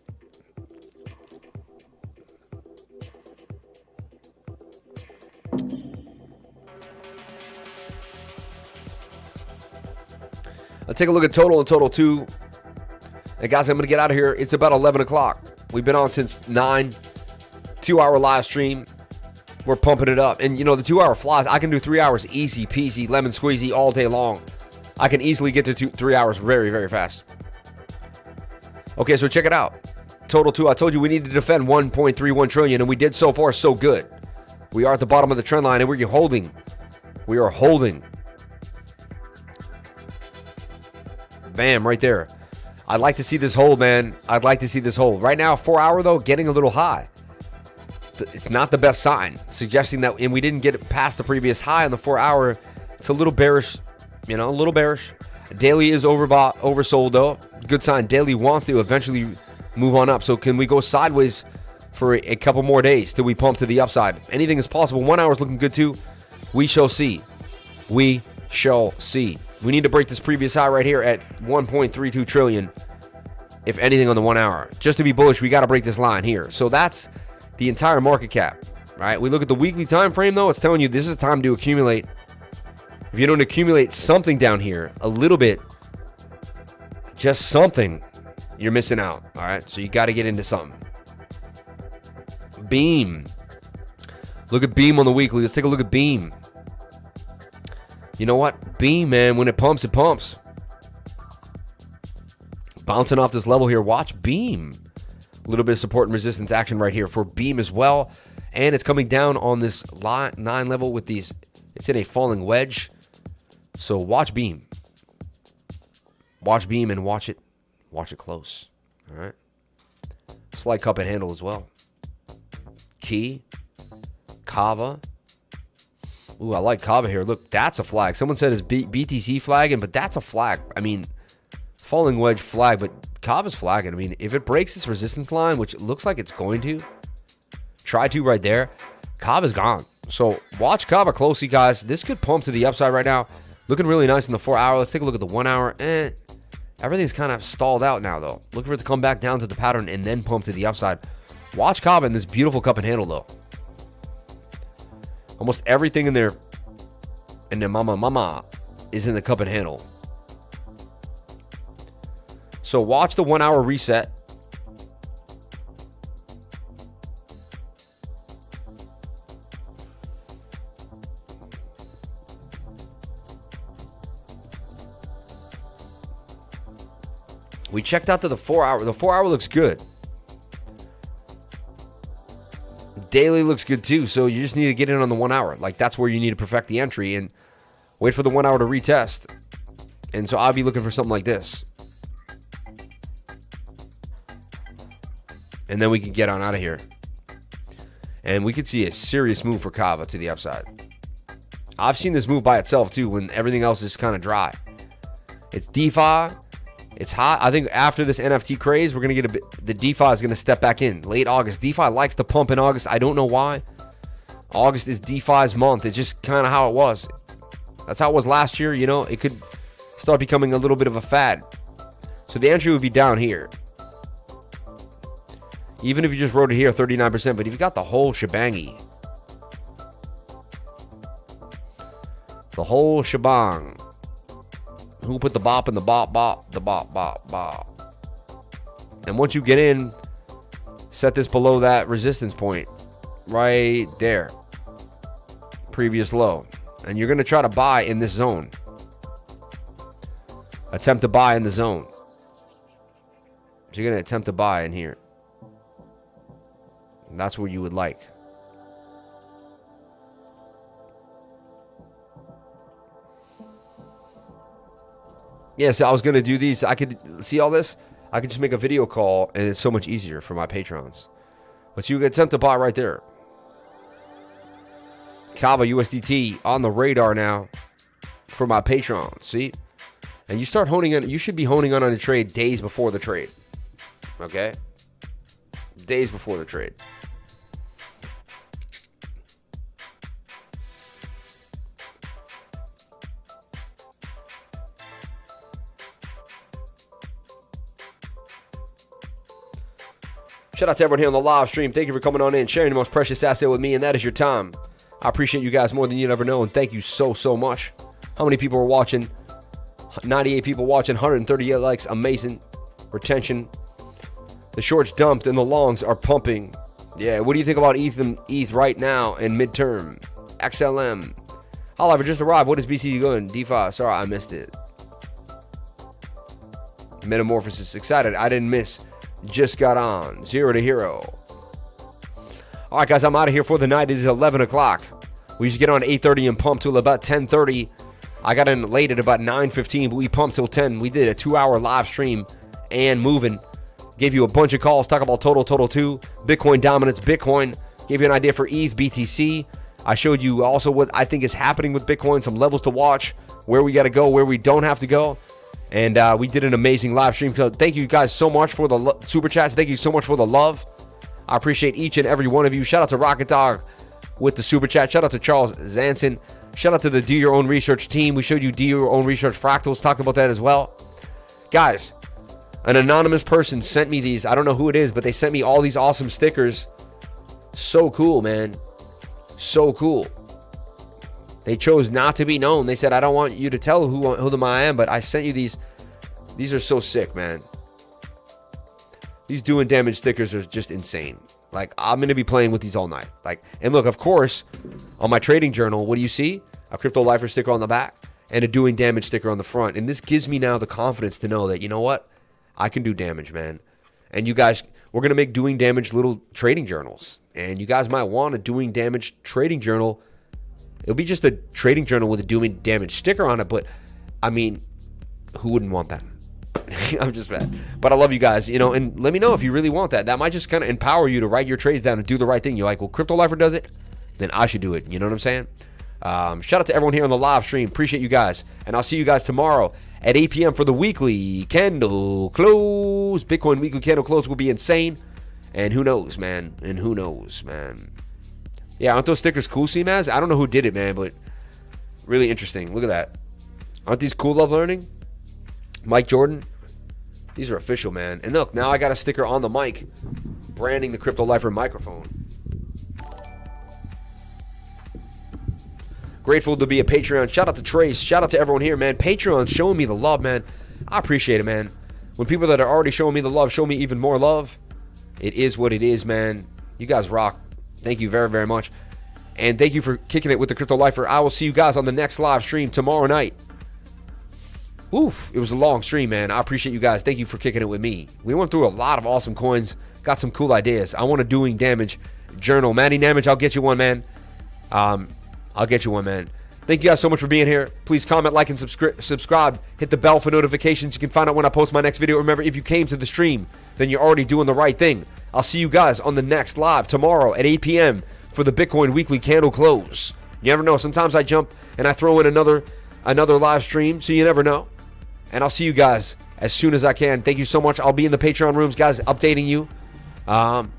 Let's take a look at total and total 2. And guys, I'm going to get out of here. It's about 11 o'clock. We've been on since 9. 2-hour live stream. We're pumping it up. And, you know, the 2-hour flies. I can do 3 hours easy peasy, lemon squeezy all day long. I can easily get to 3 hours very, very fast. Okay, so check it out. Total 2. I told you we need to defend 1.31 trillion, and we did so far so good. We are at the bottom of the trend line, and we're holding. We are holding. Bam, right there. I'd like to see this hold, man. I'd like to see this hold. Right now, 4-hour, though, getting a little high. It's not the best sign, suggesting that, and we didn't get past the previous high on the 4-hour. It's a little bearish, you know, a little bearish. Daily is overbought, oversold, though. Good sign. Daily wants to eventually move on up. So can we go sideways for a couple more days till we pump to the upside? Anything is possible. 1 hour is looking good, too. We shall see. We shall see. We need to break this previous high right here at 1.32 trillion. If anything on the 1 hour. Just to be bullish, we got to break this line here. So that's the entire market cap, right? We look at the weekly time frame, though. It's telling you this is time to accumulate. If you don't accumulate something down here, a little bit, just something, you're missing out, all right? So you got to get into something. Beam. Look at Beam on the weekly. Let's take a look at Beam. You know what? Beam, man, when it pumps, it pumps. Bouncing off this level here. Watch Beam. A little bit of support and resistance action right here for Beam as well. And it's coming down on this 9 level with these. It's in a falling wedge. So watch Beam. Watch Beam and watch it close. All right. Slight cup and handle as well. Key. Kava. Ooh, I like Kava here. Look, that's a flag. Someone said it's BTC flagging, but that's a flag. I mean, falling wedge flag, but Kava's flagging. I mean, if it breaks this resistance line, which it looks like it's going to, try to right there, Kava's gone. So watch Kava closely, guys. This could pump to the upside right now. Looking really nice in the 4-hour. Let's take a look at the 1 hour. Everything's kind of stalled out now, though. Looking for it to come back down to the pattern and then pump to the upside. Watch Kava in this beautiful cup and handle, though. Almost everything in there, and then mama is in the cup and handle. So watch the 1 hour reset. We checked out to the 4-hour. The 4-hour looks good. Daily looks good too, so you just need to get in on the 1 hour. Like, that's where you need to perfect the entry and wait for the 1 hour to retest. And so I'll be looking for something like this. And then we can get on out of here. And we could see a serious move for Kava to the upside. I've seen this move by itself too when everything else is kind of dry. It's DeFi. It's hot. I think after this NFT craze, we're going to get the DeFi is going to step back in. Late August. DeFi likes to pump in August. I don't know why. August is DeFi's month. It's just kind of how it was. That's how it was last year. You know, it could start becoming a little bit of a fad. So the entry would be down here. Even if you just wrote it here, 39%. But if you got the whole shebangy, the whole shebang. Who put the bop in the bop, bop, the bop, bop, bop. And once you get in, set this below that resistance point. Right there. Previous low. And you're going to try to buy in this zone. Attempt to buy in the zone. So you're going to attempt to buy in here. And that's what you would like. Yeah, so I was going to do these. I could see all this. I could just make a video call, and it's so much easier for my patrons. But you attempt to buy right there. Kava USDT on the radar now for my patrons. See? And you start honing on. You should be honing on a trade days before the trade. Okay? Days before the trade. Shout out to everyone here on the live stream. Thank you for coming on in, sharing the most precious asset with me, and that is your time. I appreciate you guys more than you'd ever know, and thank you so, so much. How many people are watching? 98 people watching, 138 likes. Amazing retention. The shorts dumped and the longs are pumping. Yeah, what do you think about ETH right now in midterm? XLM. However, just arrived. What is BTC going? DeFi. Sorry, I missed it. Metamorphosis. Excited. I didn't miss. Just got on. 0 to hero. All right, guys, I'm out of here for the night. It is 11 o'clock. We used to get on at 8:30 and pump till about 10:30. I got in late at about 9:15, but we pumped till 10. We did a 2-hour live stream and moving. Gave you a bunch of calls. Talk about total 2. Bitcoin dominance, Bitcoin. Gave you an idea for ETH, BTC. I showed you also what I think is happening with Bitcoin, some levels to watch, where we got to go, where we don't have to go. And we did an amazing live stream. So thank you guys so much for the super chats. Thank you so much for the love. I appreciate each and every one of you. Shout out to Rocket Dog with the super chat. Shout out to Charles Zanson. Shout out to the Do Your Own Research team. We showed you Do Your Own Research fractals. Talked about that as well. Guys, an anonymous person sent me these. I don't know who it is, but they sent me all these awesome stickers. So cool, man. So cool. They chose not to be known. They said, I don't want you to tell who them I am, but I sent you these. These are so sick, man. These doing damage stickers are just insane. Like, I'm going to be playing with these all night. Like, and look, of course, on my trading journal, what do you see? A Crypto Lifer sticker on the back and a doing damage sticker on the front. And this gives me now the confidence to know that, you know what? I can do damage, man. And you guys, we're going to make doing damage little trading journals. And you guys might want a doing damage trading journal. It'll be just a trading journal with a doing damage sticker on it. But, I mean, who wouldn't want that? I'm just bad. But I love you guys, you know, and let me know if you really want that. That might just kind of empower you to write your trades down and do the right thing. You're like, well, Crypto Lifer does it, then I should do it. You know what I'm saying? Shout out to everyone here on the live stream. Appreciate you guys. And I'll see you guys tomorrow at 8 p.m. for the weekly candle close. Bitcoin weekly candle close will be insane. And who knows, man? And who knows, man? Yeah, aren't those stickers cool, CMAS? I don't know who did it, man, but really interesting. Look at that. Aren't these cool, Love Learning? Mike Jordan. These are official, man. And look, now I got a sticker on the mic branding the Crypto Lifer microphone. Grateful to be a Patreon. Shout out to Trace. Shout out to everyone here, man. Patreon showing me the love, man. I appreciate it, man. When people that are already showing me the love show me even more love, it is what it is, man. You guys rock. Thank you very, very much. And thank you for kicking it with the Crypto Lifer. I will see you guys on the next live stream tomorrow night. Oof, it was a long stream, man. I appreciate you guys. Thank you for kicking it with me. We went through a lot of awesome coins. Got some cool ideas. I want a doing damage journal. Matty Damage, I'll get you one, man. I'll get you one, man. Thank you guys so much for being here. Please comment, like, and subscribe. Hit the bell for notifications. You can find out when I post my next video. Remember, if you came to the stream, then you're already doing the right thing. I'll see you guys on the next live tomorrow at 8 p.m. for the Bitcoin Weekly Candle Close. You never know. Sometimes I jump and I throw in another live stream, so you never know. And I'll see you guys as soon as I can. Thank you so much. I'll be in the Patreon rooms, guys, updating you.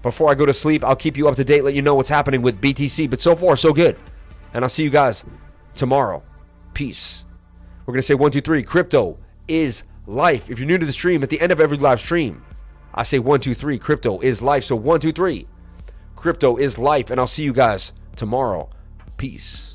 Before I go to sleep, I'll keep you up to date, let you know what's happening with BTC. But so far, so good. And I'll see you guys tomorrow. Peace. We're going to say 1, 2, 3. Crypto is life. If you're new to the stream, at the end of every live stream, I say 1, 2, 3. Crypto is life. So 1, 2, 3. Crypto is life. And I'll see you guys tomorrow. Peace.